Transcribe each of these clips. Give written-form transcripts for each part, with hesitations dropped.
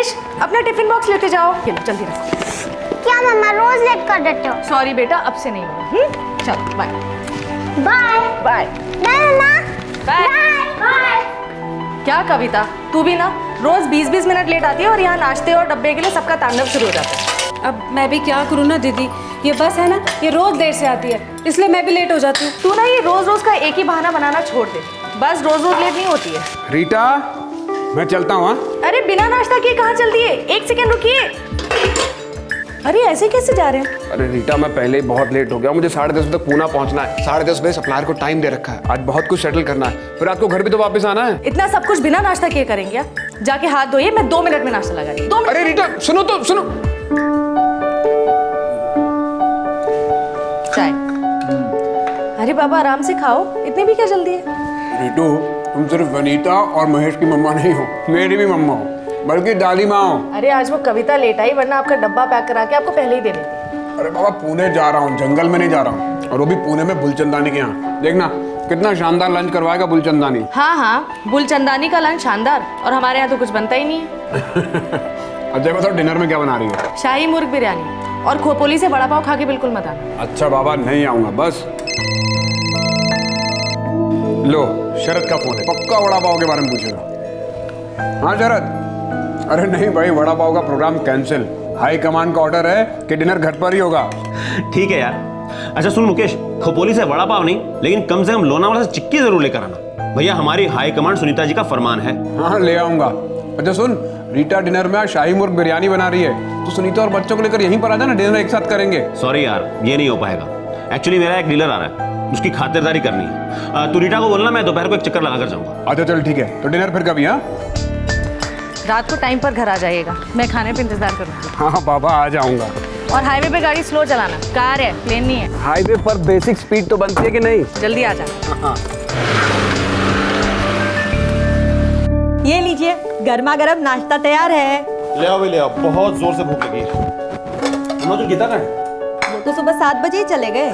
महेश अपना tiffin box लेते जाओ। ये लो जल्दी रखो। क्या मम्मा रोज लेट कर देते हो? सॉरी बेटा, अब से नहीं होगा। चलो बाय बाय बाय बाय मम्मा बाय। बाय। क्या कविता, तू भी ना रोज 20-20 मिनट लेट आती है और यहाँ नाश्ते और डब्बे के लिए सबका तांडव शुरू हो जाता है। अब मैं भी क्या करूँ ना दीदी, ये बस है ना, ये रोज देर से आती है, इसलिए मैं भी लेट हो जाती हूँ। तू ना ये रोज रोज का एक ही बहाना बनाना छोड़ दे। बस रोज रोज लेट नहीं होती है। रीटा, मैं चलता हूँ। अरे बिना नाश्ता किए कहाँ चलती है? एक सेकंड रुकिए। अरे ऐसे कैसे जा रहे हैं? अरे रीटा, मैं पहले ही बहुत लेट हो गया। मुझे 10:30 तक पूना पहुंचना है। 10:30 बजे सप्लायर को टाइम दे रखा है। आज बहुत कुछ सेटल करना है, फिर रात को घर भी तो वापस आना है। इतना सब कुछ बिना नाश्ता किए करेंगे क्या? जाके हाथ धोइए, मैं 2 मिनट में नाश्ता लगा रही हूँ। अरे रीटा सुनो तो सुनो। चाय। अरे बाबा आराम से खाओ, इतनी भी क्या जल्दी है? रीटू, तुम सिर्फ वनीता और महेश की मम्मा नहीं हो, मेरी भी मम्मा हो, बल्कि दादी माँ हो। अरे आज वो कविता लेट आई, वरना आपका डब्बा पैक करा के आपको पहले ही दे देती। अरे बाबा, पुणे जा रहा हूँ, जंगल में नहीं जा रहा हूँ, और वो भी पुणे में बुलचंदानी के यहाँ। देखना कितना शानदार लंच करवाएगा बुलचंदानी। हाँ हाँ, बुलचंदानी का लंच शानदार, और हमारे यहाँ तो कुछ बनता ही नहीं है। अच्छा बताओ, डिनर में क्या बना रही है? शाही मुर्ग बिरयानी, और खोपोली से वड़ा पाव खा के बिल्कुल मत आना। अच्छा बाबा, नहीं आऊंगा बस। लो, शरद का फोन है, पक्का वड़ा पाव के बारे में पूछेगा। हाँ शरद। अरे नहीं भाई, वड़ा पाव का प्रोग्राम कैंसिल। हाई कमान का ऑर्डर है कि डिनर घर पर ही होगा। ठीक है यार। अच्छा सुन मुकेश, खोपोली से वड़ा पाव नहीं, लेकिन कम से कम लोनावाला से चिक्की जरूर लेकर आना। भैया हमारी हाई कमांड सुनीता जी का फरमान है। हाँ ले आऊंगा। अच्छा सुन, रीटा डिनर में आज शाही मुर्ग बिरयानी बना रही है, तो सुनीता और बच्चों को लेकर यहीं पर आ जाना, डिनर एक साथ करेंगे। सॉरी यार, ये नहीं हो पाएगा। एक्चुअली मेरा एक डीलर आ रहा है, उसकी खातिरदारी करनी है। तू रीटा को बोलना, मैं दोपहर को एक चक्कर लगा कर जाऊंगा। अच्छा चल ठीक है, तो डिनर फिर कभी? हाँ रात को टाइम पर घर आ जाइएगा, मैं खाने पे इंतजार करूँगी। हाँ बाबा, आ जाऊंगा। और हाईवे पे गाड़ी स्लो चलाना, कार है प्लेन नहीं है। हाईवे पर बेसिक स्पीड तो बनती है कि नहीं? जल्दी आ जाना। ये लीजिए, गर्मा गर्म नाश्ता तैयार है। ले आओ ले आओ, बहुत जोर से भूख लगी है। तो गीता का है? वो तो सुबह 7 बजे ही चले गए।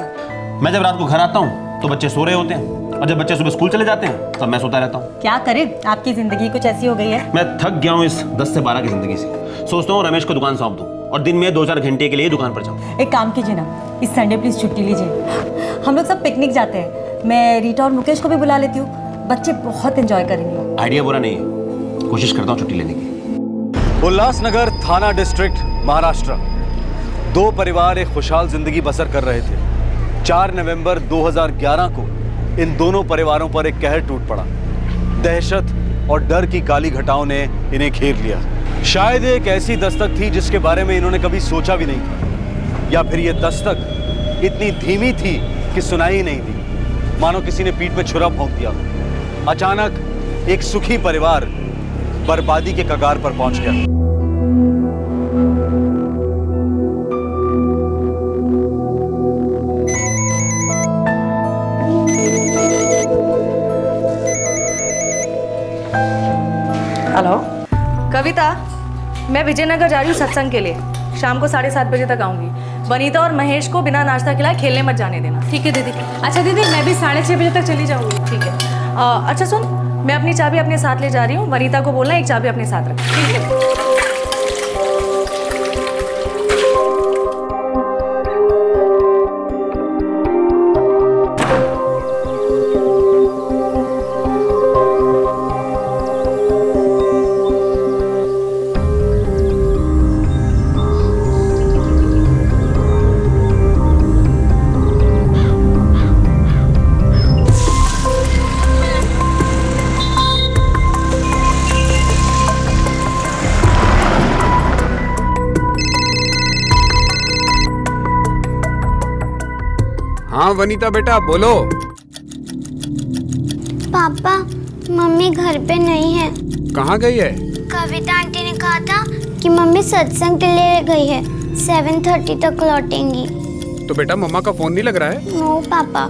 मैं जब रात को घर आता हूँ तो बच्चे सो रहे होते हैं, और जब बच्चे सुबह स्कूल चले जाते हैं तब मैं सोता रहता हूँ। क्या करें, आपकी जिंदगी कुछ ऐसी हो गई है। मैं थक गया हूँ इस 10 से 12 की जिंदगी से। सोचता हूँ रमेश को दुकान सौंप दूँ और दिन में 2-4 घंटे के लिए दुकान पर जाऊँ। एक काम कीजिए ना, इस संडे प्लीज छुट्टी लीजिए। हम लोग सब पिकनिक जाते हैं, मैं रीटा और मुकेश को भी बुला लेती हूँ, बच्चे बहुत एंजॉय करेंगे। आइडिया बुरा नहीं है, कोशिश करता हूँ छुट्टी लेने की। उल्लासनगर थाना डिस्ट्रिक्ट, महाराष्ट्र। 2 परिवार एक खुशहाल जिंदगी बसर कर रहे थे। 4 नवंबर 2011 को इन दोनों परिवारों पर एक कहर टूट पड़ा। दहशत और डर की काली घटाओं ने इन्हें घेर लिया। शायद एक ऐसी दस्तक थी जिसके बारे में इन्होंने कभी सोचा भी नहीं था, या फिर ये दस्तक इतनी धीमी थी कि सुनाई ही नहीं दी, मानो किसी ने पीठ में छुरा भोंक दिया। अचानक एक सुखी परिवार बर्बादी के कगार पर पहुंच गया। हेलो कविता, मैं विजयनगर जा रही हूँ सत्संग के लिए। शाम को 7:30 बजे तक आऊंगी। वनीता और महेश को बिना नाश्ता खिलाए खेलने मत जाने देना, ठीक है दीदी? अच्छा दीदी, मैं भी 6:30 बजे तक चली जाऊँगी। ठीक है। अच्छा सुन, मैं अपनी चाबी अपने साथ ले जा रही हूँ, वनीता को बोलना एक चाबी अपने साथ रख। ठीक है। हाँ वनीता बेटा बोलो। पापा, मम्मी घर पे नहीं है। कहाँ गई है? कविता आंटी ने कहा था कि मम्मी सत्संग के लिए गई है, 7:30 तक लौटेंगी। तो बेटा मम्मा का फोन नहीं लग रहा है? नो पापा,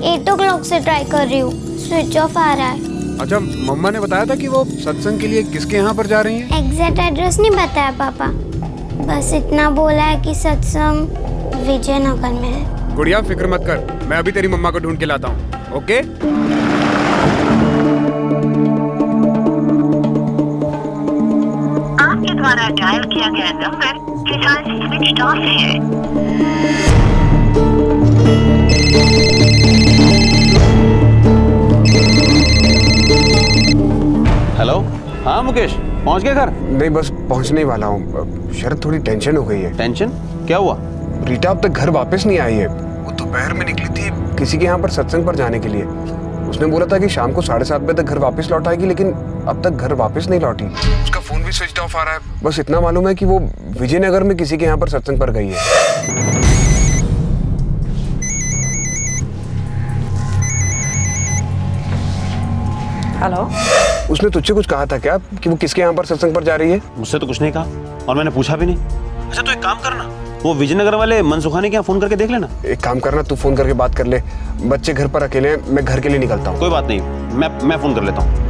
8 o'clock से ट्राई कर रही हूँ, स्विच ऑफ आ रहा है। अच्छा, मम्मा ने बताया था कि वो सत्संग के लिए किसके यहाँ पर जा रही हैं? एग्जैक्ट एड्रेस नहीं बताया पापा, बस इतना बोला है कि सत्संग विजयनगर में है। गुड़िया फिक्र मत कर, मैं अभी तेरी मम्मा को ढूंढ के लाता हूँ। ओके? आपके द्वारा द्वारा डायल किया गया नंबर फिलहाल स्विच ऑफ है। हेलो, हाँ मुकेश, पहुंच गए घर? नहीं, बस पहुंचने ही वाला हूँ। शरद, थोड़ी टेंशन हो गई है। टेंशन? क्या हुआ? रीटा अब तक घर वापस नहीं आई है। वो दोपहर में निकली थी किसी के यहाँ पर सत्संग पर जाने के लिए। उसने बोला था कि शाम को 7:30 बजे तक घर वापस लौट आएगी, लेकिन अब तक घर वापस नहीं लौटी। उसका फोन भी स्विच ऑफ आ रहा है। बस इतना मालूम है कि वो विजयनगर में किसी के यहाँ पर सत्संग पर गई है। हेलो, उसने तुझसे कुछ कहा था क्या कि वो किसके यहाँ पर सत्संग पर जा रही है? मुझसे तो कुछ नहीं कहा और मैंने पूछा भी नहीं। अच्छा तो एक काम करना, वो विजयनगर वाले मनसुखानी के यहाँ फोन करके देख लेना। एक काम करना, तू फोन करके बात कर ले। बच्चे घर पर अकेले हैं, मैं घर के लिए निकलता हूँ। कोई बात नहीं, मैं फोन कर लेता हूँ।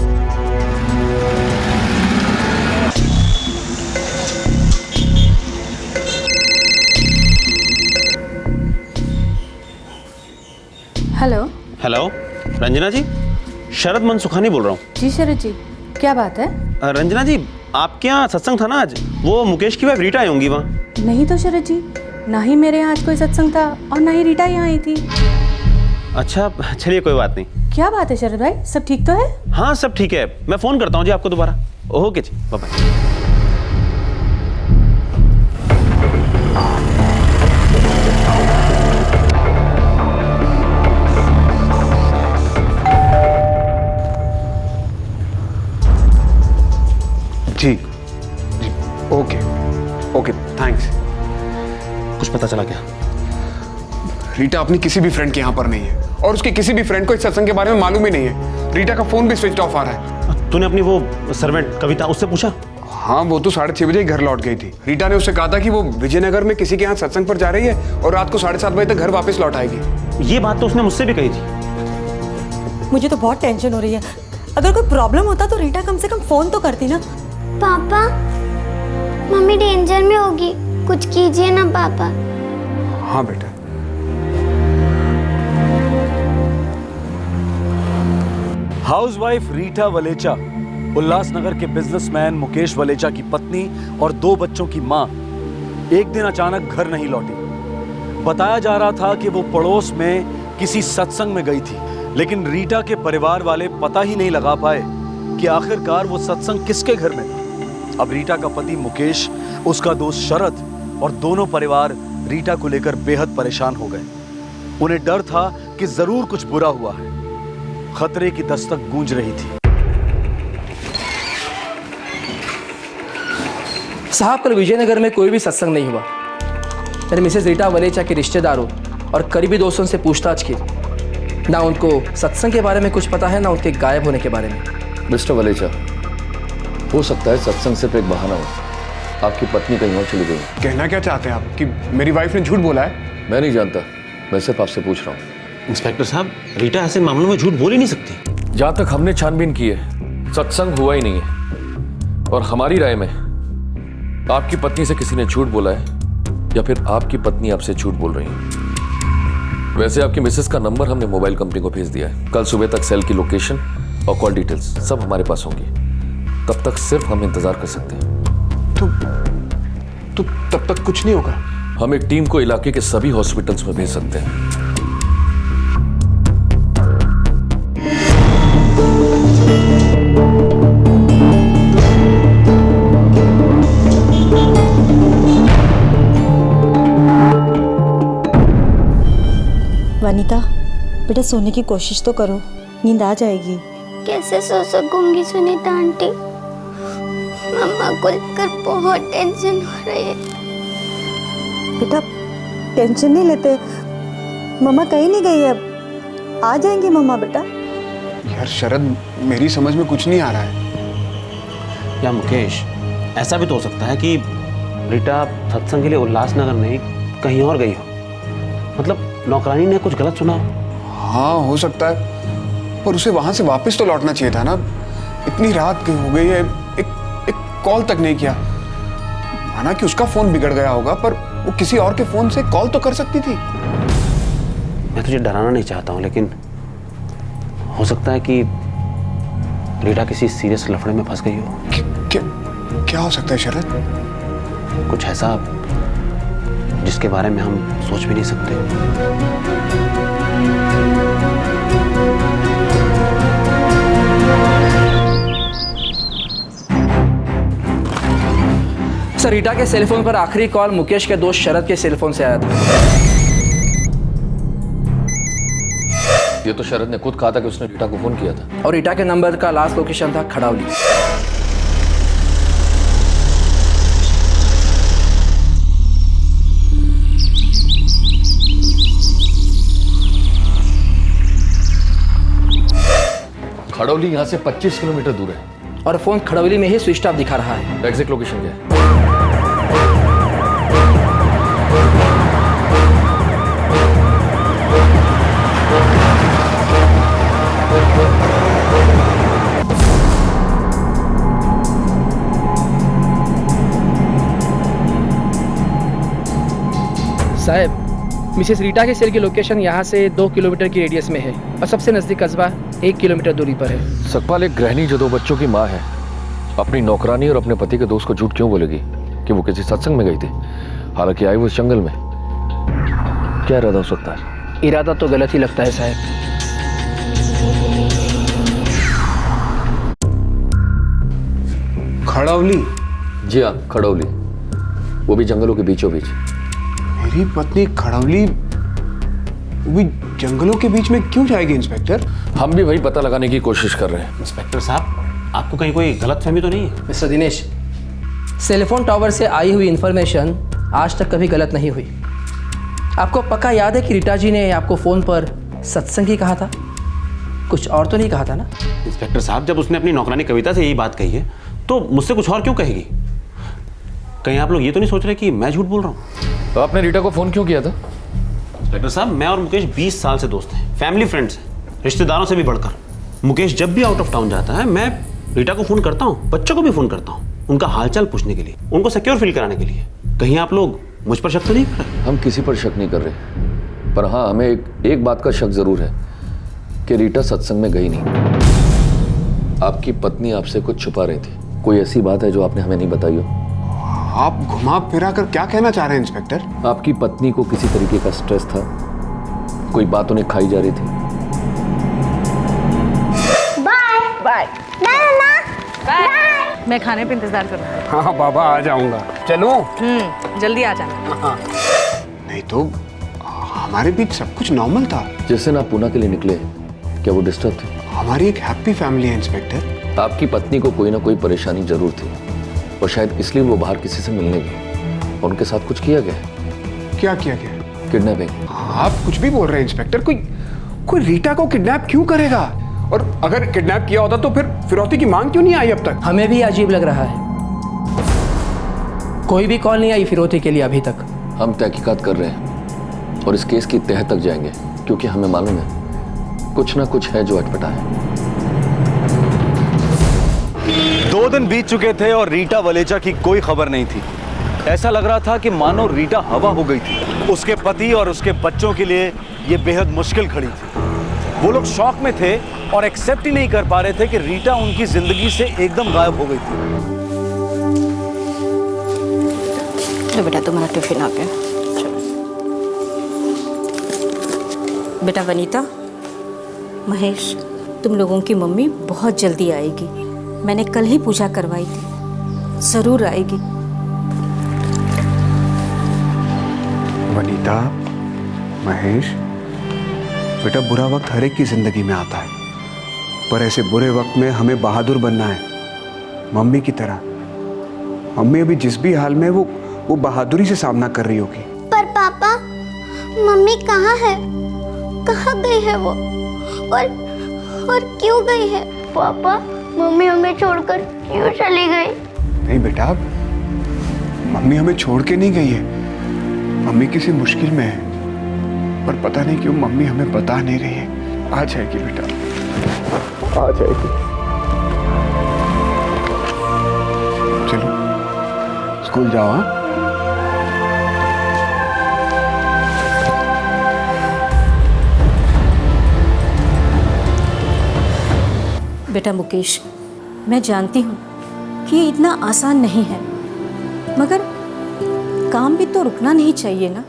हेलो। हेलो, रंजना जी, शरद मनसुखानी बोल रहा हूँ। जी शरद जी, क्या बात है? रंजना जी, आपके यहाँ सत्संग था ना आज? वो मुकेश की वाइफ रीटा आई होंगी वहाँ। नहीं तो शरद जी, ना ही मेरे यहाँ आज कोई सत्संग था और ना ही रीटा यहाँ आई थी। अच्छा चलिए, कोई बात नहीं। क्या बात है शरद भाई, सब ठीक तो है? हाँ सब ठीक है, मैं फोन करता हूँ जी आपको दोबारा। ओके जी, बाय बाय। जी जी, ओके ओके, थैंक्स। कुछ पता चला क्या? रीटा अपनी किसी भी फ्रेंड के यहाँ पर नहीं है और उसके किसी भी फ्रेंड को इस सत्संग के बारे में मालूम ही नहीं है। रीटा का फोन भी स्विच ऑफ आ रहा है। तूने अपनी वो सर्वेंट कविता उससे पूछा? हाँ, वो तो 6:30 बजे ही घर लौट गई थी। रीटा ने उससे कहा था कि वो विजयनगर में किसी के यहाँ सत्संग पर जा रही है और रात को 7:30 बजे तक घर वापस लौट आएगी। ये बात तो उसने मुझसे भी कही थी। मुझे तो बहुत टेंशन हो रही है। अगर कोई प्रॉब्लम होता तो रीटा कम से कम फोन तो करती ना। पापा, मम्मी डेंजर में होगी, कुछ कीजिए ना पापा। हाँ बेटा। हाउसवाइफ रीटा वलेचा, उल्लासनगर के बिजनेसमैन मुकेश वलेचा की पत्नी और 2 बच्चों की मां एक दिन अचानक घर नहीं लौटी। बताया जा रहा था कि वो पड़ोस में किसी सत्संग में गई थी, लेकिन रीटा के परिवार वाले पता ही नहीं लगा पाए कि आखिरकार वो सत्संग किसके घर में था। अब रीटा का पति मुकेश, उसका दोस्त शरद और दोनों परिवार रीटा को लेकर बेहद परेशान हो गए। उन्हें डर था कि जरूर कुछ बुरा हुआ है। खतरे की दस्तक गूंज रही थी। साहब, कल विजयनगर में कोई भी सत्संग नहीं हुआ। मैंने मिसेस रीटा वलेचा के रिश्तेदारों और करीबी दोस्तों से पूछताछ की। ना उनको सत्संग के बारे में कुछ पता है, ना उनके गायब होने के बारे में। मिस्टर वलेचा, हो सकता है सत्संग सिर्फ एक बहाना हो। आपकी पत्नी कहीं और चली गई। कहना क्या चाहते हैं आप कि मेरी वाइफ ने झूठ बोला है? मैं नहीं जानता, मैं सिर्फ आपसे पूछ रहा हूँ। इंस्पेक्टर साहब, रीटा ऐसे मामलों में झूठ बोल ही नहीं सकती। जहाँ तक हमने छानबीन की है, सत्संग हुआ ही नहीं है। और हमारी राय में आपकी पत्नी से किसी ने झूठ बोला है या फिर आपकी पत्नी आपसे झूठ बोल रही है। वैसे आपकी मिसेस का नंबर हमने मोबाइल कंपनी को भेज दिया है। कल सुबह तक सेल की लोकेशन और कॉल डिटेल्स सब हमारे पास होंगी। तब तक सिर्फ हम इंतजार कर सकते हैं। तो तब तक कुछ नहीं होगा? हम एक टीम को इलाके के सभी हॉस्पिटल्स में भेज सकते हैं। वनीता, बेटा सोने की कोशिश तो करो, नींद आ जाएगी। कैसे सो सकूंगी सुनीता आंटी? मम्मा को लेकर बहुत टेंशन हो रही है। बेटा टेंशन नहीं लेते, मम्मा कहीं नहीं गई है, आ जाएंगी मम्मा बेटा। यार शरद, मेरी समझ में कुछ नहीं आ रहा है। या मुकेश, ऐसा भी तो हो सकता है कि रीटा सत्संग के लिए उल्लासनगर नहीं कहीं और गई हो। मतलब नौकरानी ने कुछ गलत सुना। हाँ, हो सकता है, पर उसे वहां से वापस तो लौटना चाहिए था ना। इतनी रात हो गई है, एक कॉल तक नहीं किया। माना कि उसका फोन बिगड़ गया होगा, पर वो किसी और के फोन से कॉल तो कर सकती थी। मैं तुझे डराना नहीं चाहता हूँ, लेकिन हो सकता है कि रीटा किसी सीरियस लफड़े में फंस गई हो। क्या हो सकता है शरद? कुछ ऐसा जिसके बारे में हम सोच भी नहीं सकते। सर, रीटा के सेलफोन पर आखिरी कॉल मुकेश के दोस्त शरद के सेलफोन से आया था। ये तो शरद ने खुद कहा था कि उसने रीटा को फोन किया था। और रीटा के नंबर का लास्ट लोकेशन था खड़ावली। खड़ौली यहाँ से 25 किलोमीटर दूर है और फोन खड़ौली में ही स्विच ऑफ दिखा रहा है। एग्जैक्ट लोकेशन क्या है? साहब, मिसेस रीटा के सेल की लोकेशन यहाँ से 2 किलोमीटर की रेडियस में है और सबसे नज़दीक कस्बा 1 किलोमीटर दूरी पर है। सकपाल एक गृहिणी जो 2 बच्चों की माँ है, अपनी नौकरानी और अपने पति के दोस्त को झूठ क्यों बोलेगी कि वो किसी सत्संग में गई थी, हालांकि आई वो इस जंगल में? क्या इरादा हो सकता है? इरादा तो गलत ही लगता है साहब। खड़ौली? जी हाँ, खड़ौली, वो भी जंगलों के बीचों बीच। मेरी पत्नी खड़ौली वो भी जंगलों के बीच में क्यों जाएगी इंस्पेक्टर? हम भी वही पता लगाने की कोशिश कर रहे हैं। इंस्पेक्टर साहब, आपको कहीं कोई गलतफहमी तो नहीं है? मिस्टर दिनेश, सेलफोन टावर से आई हुई इंफॉर्मेशन आज तक कभी गलत नहीं हुई। आपको पक्का याद है कि रीटा जी ने आपको फ़ोन पर सत्संगी कहा था? कुछ और तो नहीं कहा था ना? इंस्पेक्टर साहब, जब उसने अपनी नौकरानी कविता से यही बात कही है तो मुझसे कुछ और क्यों कहेगी? कहीं आप लोग ये तो नहीं सोच रहे कि मैं झूठ बोल रहा हूँ? तो आपने रीटा को फोन क्यों किया था? इंस्पेक्टर साहब, मैं और मुकेश 20 साल से दोस्त हैं, फैमिली फ्रेंड्स हैं, रिश्तेदारों से भी बढ़कर। मुकेश जब भी आउट ऑफ टाउन जाता है, मैं रीटा को फ़ोन करता हूँ, बच्चों को भी फ़ोन करता हूँ, उनका हालचाल पूछने के लिए, उनको सिक्योर फील कराने के लिए। कहीं आप लोग मुझ पर शक तो नहीं कर रहे? हम किसी पर शक नहीं कर रहे, पर हाँ, हमें एक बात का शक जरूर है कि रीटा सत्संग में गई नहीं। आपकी पत्नी आपसे कुछ छुपा रही थी। कोई ऐसी बात है जो आपने हमें नहीं बताई हो? आप घुमा फिरा कर क्या कहना चाह रहे हैं इंस्पेक्टर? आपकी पत्नी को किसी तरीके का स्ट्रेस था, कोई बात उन्हें खाई जा रही थी। Bye bye bye. मैं खाने पे इंतजार करूँगा। हाँ बाबा, आ जाऊंगा। चलो। जल्दी आ जाना। नहीं तो हमारे बीच सब कुछ नॉर्मल था। जिस दिन आप पूना के लिए निकले, क्या वो डिस्टर्ब थे? हमारी एक हैप्पी फैमिली है इंस्पेक्टर। आपकी पत्नी को कोई ना कोई परेशानी जरूर थी और शायद इसलिए वो बाहर किसी से मिलने गई और उनके साथ कुछ किया गया। क्या किया गया? किडनैपिंग। आप कुछ भी बोल रहे हैं इंस्पेक्टर। कोई रीटा को किडनैप क्यों करेगा? और अगर किडनैप किया होता तो फिर फिरौती की मांग क्यों नहीं आई अब तक? हमें भी अजीब लग रहा है। कोई भी कॉल नहीं आई फिरौती के लिए अभी तक। हम तहकीकात कर रहे हैं और इस केस की तह तक जाएंगे, क्योंकि हमें मालूम है कुछ ना कुछ है जो अटपटा है। 2 दिन बीत चुके थे और रीटा वलेचा की कोई खबर नहीं थी। ऐसा लग रहा था कि मानो रीटा हवा हो गई थी। उसके पति और उसके बच्चों के लिए ये बेहद मुश्किल घड़ी थी। वो लोग शॉक में थे और एक्सेप्ट ही नहीं कर पा रहे थे कि रीटा उनकी जिंदगी से एकदम गायब हो गई थी। तो बेटा, तुम्हारा टिफिन आ गया। बेटा वनीता, महेश, तुम लोगों की मम्मी बहुत जल्दी आएगी। मैंने कल ही पूजा करवाई थी, जरूर आएगी। वनीता, महेश, बेटा बुरा वक्त हर एक की जिंदगी में आता है, पर ऐसे बुरे वक्त में हमें बहादुर बनना है, मम्मी की तरह। मम्मी अभी जिस भी हाल में वो बहादुरी से सामना कर रही होगी। पर पापा, मम्मी कहाँ है? कहाँ गई है वो? और क्यों गई है? पापा, मम्मी हमें छोड़कर क्यों चली गई? नहीं बेटा, मम्मी हमें छोड़ के नहीं गई है। मम्मी किसी मुश्किल में है, पर पता नहीं क्यों मम्मी हमें बता नहीं रही है। आ जाएगी बेटा, आ जाएगी। चलो स्कूल जाओ। हाँ, बेटा मुकेश, मैं जानती हूँ कि ये इतना आसान नहीं है, मगर काम भी तो रुकना नहीं चाहिए ना।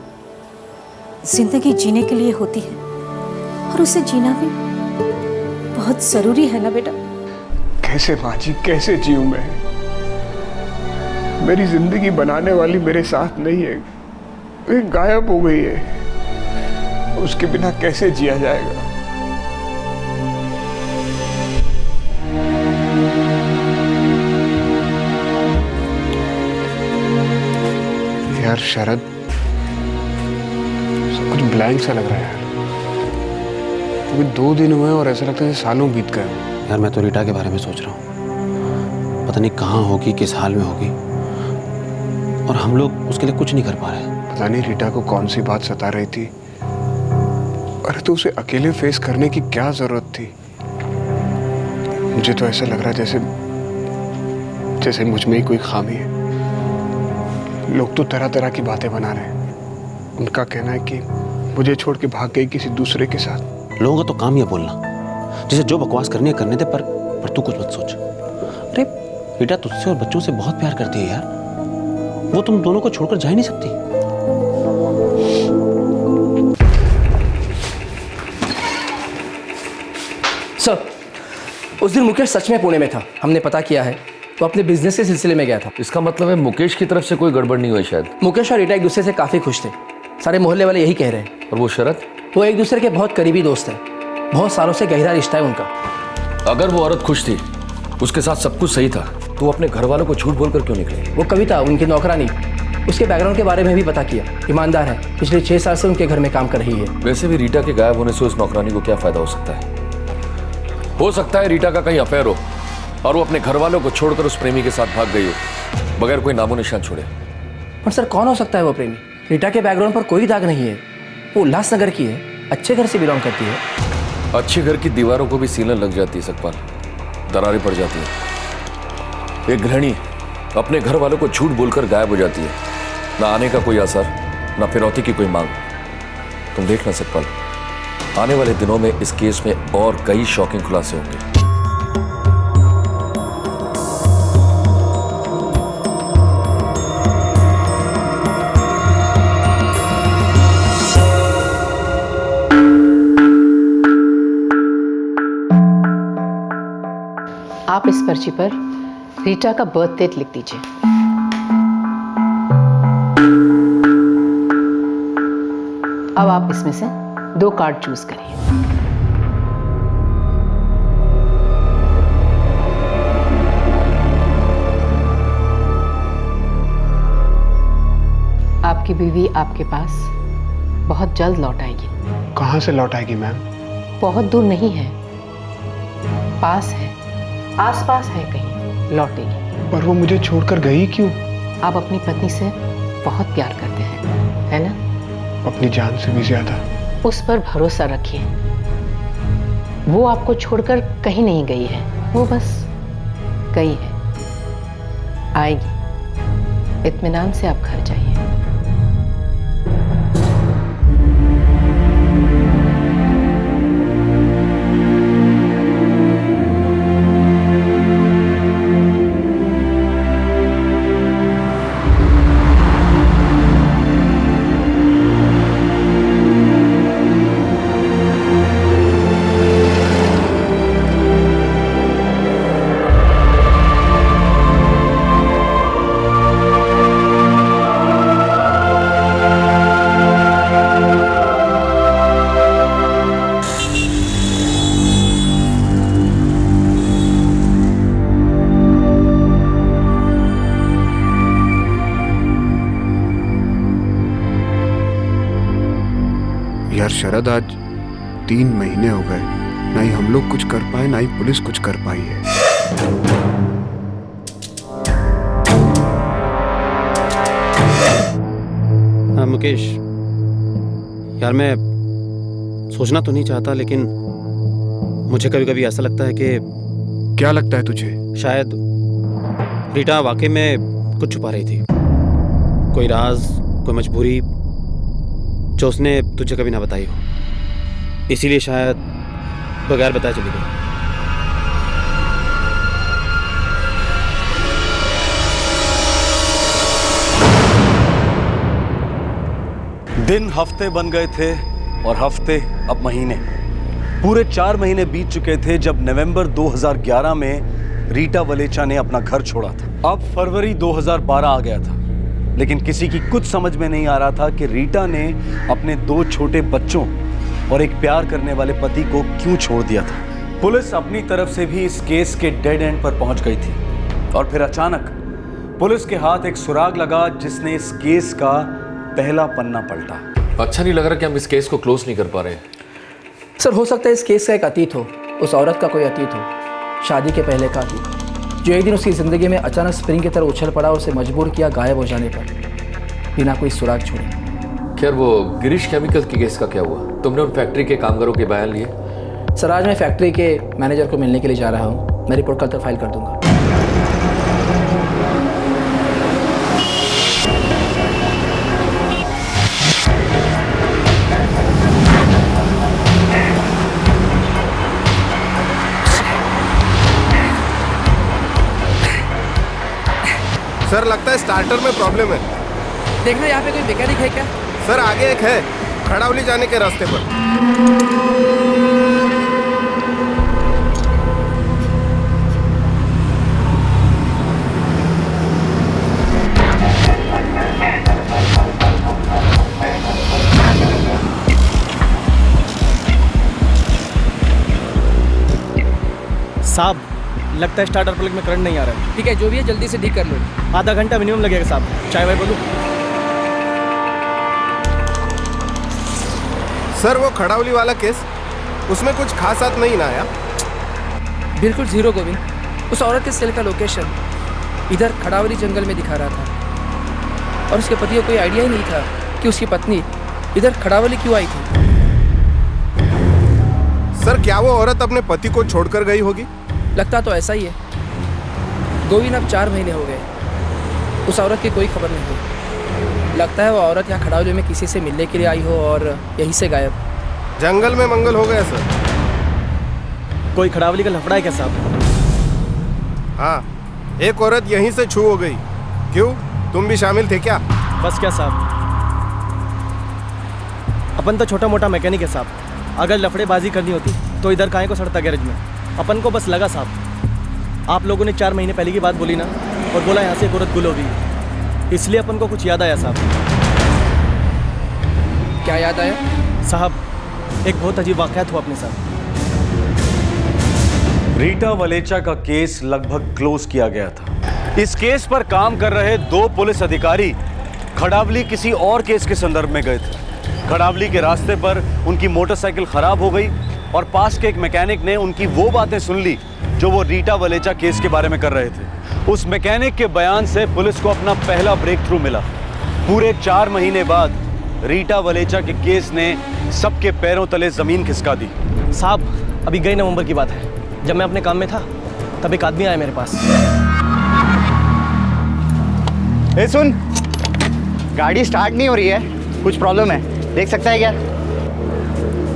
जिंदगी जीने के लिए होती है और उसे जीना भी बहुत जरूरी है ना बेटा। कैसे माँ जी, कैसे जीऊं मैं? मेरी जिंदगी बनाने वाली मेरे साथ नहीं है, वो गायब हो गई है। उसके बिना कैसे जिया जाएगा? यार शरद, सब कुछ ब्लैंक सा लग रहा है यार। अभी 2 दिन हुए और ऐसा लगता है जैसे सालों बीत गए। यार मैं तो रीटा के बारे में सोच रहा हूँ, पता नहीं कहाँ होगी, किस हाल में होगी, और हम लोग उसके लिए कुछ नहीं कर पा रहे। पता नहीं रीटा को कौन सी बात सता रही थी। अरे तो उसे अकेले फेस करने की क्या जरूरत थी? मुझे तो ऐसा लग रहा है जैसे मुझ में ही कोई खामी है। लोग तो तरह तरह की बातें बना रहे हैं। उनका कहना है कि मुझे छोड़ के भाग गई किसी दूसरे के साथ। लोगों का तो काम ही है बोलना, जैसे जो बकवास करनी है करने दे, पर तू कुछ मत सोच। अरे रीटा तुझसे और बच्चों से बहुत प्यार करती है यार, वो तुम दोनों को छोड़कर जा ही नहीं सकती। सर, उस दिन मुकेश सच में पुणे में था, हमने पता किया है। तो अपने बिजनेस के सिलसिले में गया था। इसका मतलब है मुकेश की तरफ से कोई गड़बड़ नहीं हुई शायद। मुकेश और रीटा एक दूसरे से काफी खुश थे, सारे मोहल्ले वाले यही कह रहे हैं। और वो शरद? वो एक दूसरे के बहुत करीबी दोस्त हैं, बहुत सालों से गहरा रिश्ता है उनका। अगर वो औरत खुश थी, उसके साथ सब कुछ सही था, तो वो अपने घर वालों को झूठ बोलकर क्यों निकले? वो कविता उनकी नौकरानी, उसके बैकग्राउंड के बारे में भी पता किया। ईमानदार है, पिछले 6 साल से उनके घर में काम कर रही है। वैसे भी रीटा के गायब होने से उस नौकरानी को क्या फायदा हो सकता है? हो सकता है रीटा का कहीं अफेयर हो और वो अपने घर वालों को छोड़कर उस प्रेमी के साथ भाग गई हो, बगैर कोई नामो निशान छोड़े। पर सर, कौन हो सकता है वो प्रेमी? रीटा के बैकग्राउंड पर कोई दाग नहीं है, वो उल्लासनगर की है, अच्छे घर से बिलोंग करती है। अच्छे घर की दीवारों को भी सीलन लग जाती है सकपाल, दरारें पड़ जाती है। एक गृहिणी अपने घर वालों को झूठ बोलकर गायब हो जाती है, ना आने का कोई असर, ना फिरौती की कोई मांग। तुम देखना सकपाल, आने वाले दिनों में इस केस में और कई शॉकिंग खुलासे होंगे। आप इस पर्ची पर रीटा का बर्थ डेट लिख दीजिए। अब आप इसमें से 2 कार्ड चूज करिए। आपकी बीवी आपके पास बहुत जल्द लौट आएगी। कहाँ से लौट आएगी मैम? बहुत दूर नहीं है, पास है, आसपास है, कहीं लौटेगी। पर वो मुझे छोड़कर गई क्यों? आप अपनी पत्नी से बहुत प्यार करते हैं, है ना? अपनी जान से भी ज्यादा। उस पर भरोसा रखिए, वो आपको छोड़कर कहीं नहीं गई है, वो बस गई है, आएगी। इत्मीनान से आप घर जाइए। यार शरद, आज 3 महीने हो गए, ना ही हम लोग कुछ कर पाए, ना ही पुलिस कुछ कर पाई है। हाँ मुकेश, यार मैं सोचना तो नहीं चाहता, लेकिन मुझे कभी कभी ऐसा लगता है कि... क्या लगता है तुझे? शायद रीटा वाकई में कुछ छुपा रही थी, कोई राज, कोई मजबूरी जो उसने तुझे कभी ना बताई हो, इसीलिए शायद बगैर बताए चली गई। दिन हफ्ते बन गए थे और हफ्ते अब महीने। पूरे 4 महीने बीत चुके थे जब नवंबर 2011 में रीटा वलेचा ने अपना घर छोड़ा था। अब फरवरी 2012 आ गया था, लेकिन किसी की कुछ समझ में नहीं आ रहा था कि रीटा ने अपने 2 छोटे बच्चों और एक प्यार करने वाले पति को क्यों छोड़ दिया था। पुलिस अपनी तरफ से भी इस केस के डेड एंड पर पहुंच गई थी और फिर अचानक पुलिस के हाथ एक सुराग लगा जिसने इस केस का पहला पन्ना पलटा। अच्छा नहीं लग रहा कि हम इस केस को क्लोज नहीं कर पा रहे हैं। सर हो सकता है इस केस का एक अतीत हो, उस औरत का कोई अतीत हो, शादी के पहले का अतीत, जो एक दिन उसकी ज़िंदगी में अचानक स्प्रिंग की तरह उछल पड़ा और उसे मजबूर किया गायब हो जाने पर बिना कोई सुराग छोड़े। खैर वो गिरीश केमिकल के केस का क्या हुआ? तुमने उन फैक्ट्री के कामगारों के बयान लिए? सर आज मैं फैक्ट्री के मैनेजर को मिलने के लिए जा रहा हूँ। मैं रिपोर्ट कल तक फाइल कर दूंगा। सर लगता है स्टार्टर में प्रॉब्लम है। देखना यहाँ पे कोई मैकेनिक है क्या? सर आगे एक है, खड़ावली जाने के रास्ते पर। साहब लगता है स्टार्टर प्लग में करंट नहीं आ रहा है। ठीक है, जो भी है जल्दी से ठीक कर लो। आधा घंटा मिनिमम लगेगा साहब। चाय वाय बोलूं? सर वो खड़ावली वाला केस, उसमें कुछ खास बात नहीं ना आया? बिल्कुल जीरो गोविंद। उस औरत के सेल का लोकेशन इधर खड़ावली जंगल में दिखा रहा था और उसके पति को कोई आइडिया ही नहीं था कि उसकी पत्नी इधर खड़ावली क्यों आई थी। सर क्या वो औरत अपने पति को छोड़कर गई होगी? लगता तो ऐसा ही है गोविंद। अब 4 महीने हो गए, उस औरत की कोई खबर नहीं हुई। लगता है वो औरत यहाँ खड़ावली में किसी से मिलने के लिए आई हो और यहीं से गायब। जंगल में मंगल हो गया सर। कोई खड़ावली का लफड़ा है क्या साहब? हाँ, एक औरत यहीं से छू हो गई। क्यों, तुम भी शामिल थे क्या? बस क्या साहब, अपन तो छोटा मोटा मैकेनिक है साहब। अगर लफड़ेबाजी करनी होती तो इधर काहे को सड़ता गैरेज में। अपन को बस लगा साहब, आप लोगों ने 4 महीने पहले की बात बोली ना और बोला यहाँ से एक औरत गुल होगी, इसलिए अपन को कुछ याद आया साहब। क्या याद आया? साहब एक बहुत अजीब वाक़यात हुआ अपने साथ। रीटा वलेचा का केस लगभग क्लोज किया गया था। इस केस पर काम कर रहे 2 पुलिस अधिकारी खड़ावली किसी और केस के संदर्भ में गए थे। खड़ावली के रास्ते पर उनकी मोटरसाइकिल खराब हो गई और पास के एक मैकेनिक ने उनकी वो बातें सुन ली जो वो रीटा वलेचा केस के बारे में कर रहे थे। उस मैकेनिक के बयान से पुलिस को अपना पहला ब्रेक थ्रू मिला। पूरे 4 महीने बाद रीटा वलेचा के केस ने सबके पैरों तले जमीन खिसका दी। साहब अभी गई नवंबर की बात है, जब मैं अपने काम में था तब एक आदमी आया मेरे पास। ए सुन, गाड़ी स्टार्ट नहीं हो रही है, कुछ प्रॉब्लम है, देख सकता है क्या?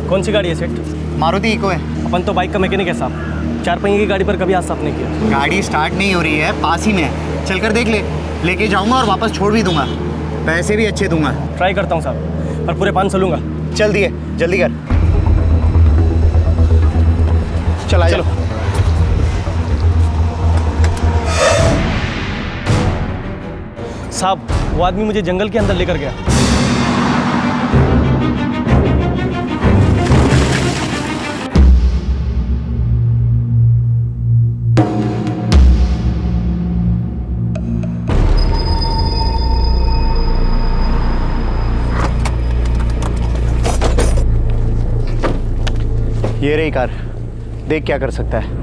कौन सी गाड़ी है सेठ? मारुति इको है। अपन तो बाइक का मैकेनिक है साहब, 4 पहिए की गाड़ी पर कभी हाथ साफ नहीं किया। गाड़ी स्टार्ट नहीं हो रही है, पास ही में है, चल कर देख ले। लेके जाऊंगा और वापस छोड़ भी दूंगा, पैसे भी अच्छे दूंगा। ट्राई करता हूँ साहब, पर पूरे 500 लूँगा। चल दिए, जल्दी कर। चला चलो। साहब वो आदमी मुझे जंगल के अंदर लेकर गया। ये रही कार, देख क्या कर सकता है।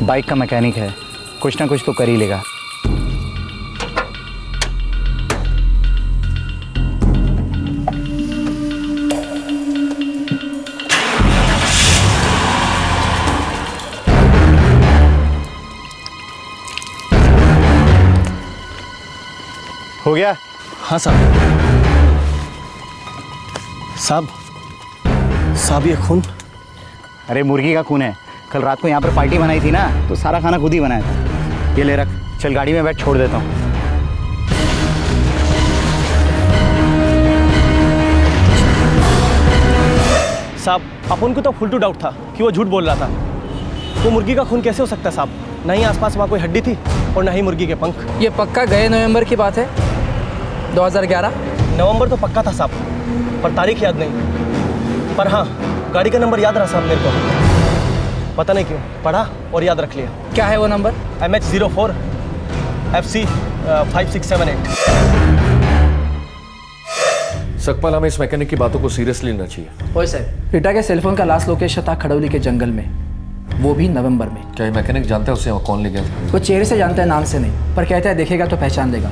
बाइक का मैकेनिक है, कुछ ना कुछ तो कर ही लेगा। हो गया? हाँ साहब। साहब ये खून? अरे मुर्गी का खून है, कल रात को यहाँ पर पार्टी बनाई थी ना, तो सारा खाना खुद ही बनाया था। ये ले रख, चल गाड़ी में बैठ, छोड़ देता हूँ। साहब अपन को तो फुल टू डाउट था कि वो झूठ बोल रहा था। वो मुर्गी का खून कैसे हो सकता है साहब? ना ही आसपास वहाँ कोई हड्डी थी और ना ही मुर्गी के पंख। ये पक्का गए नवंबर की बात है, 2011। नवंबर तो पक्का था साहब, पर तारीख याद नहीं। पर हाँ, गाड़ी का नंबर याद रहा साहब मेरे को, पता नहीं क्यों पढ़ा और याद रख लिया। क्या है वो नंबर? MH04 FC 5678। सकपाल, हमें इस मैकेनिक की बातों को सीरियसली लेना चाहिए। ओए सर, रीटा के सेलफोन का लास्ट लोकेशन था खड़ौली के जंगल में, वो भी नवंबर में। क्या ये मैकेनिक जानता है उसे कौन ले गया था? वो चेहरे से जानता है, नाम से नहीं, पर कहता है देखेगा तो पहचान लेगा।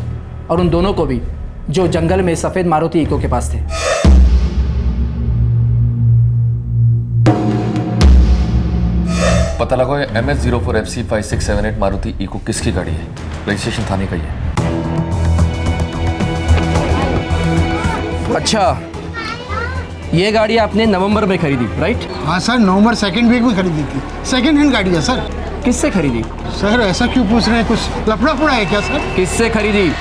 और उन दोनों को भी, जो जंगल में सफेद मारुति इको के पास थे। पता लगा है MS04 FC 5678 मारुति इको किसकी गाड़ी है? रजिस्ट्रेशन थाने का ही है। अच्छा, ये गाड़ी आपने नवंबर में खरीदी, राइट? हाँ सर, नवंबर सेकंड वीक में खरीदी थी। सेकंड हैंड गाड़ी है सर। किससे खरीदी? सर ऐसा क्यों पूछ रहे हैं, कुछ लफड़ा पड़ा है क्या सर? किससे खरीदी?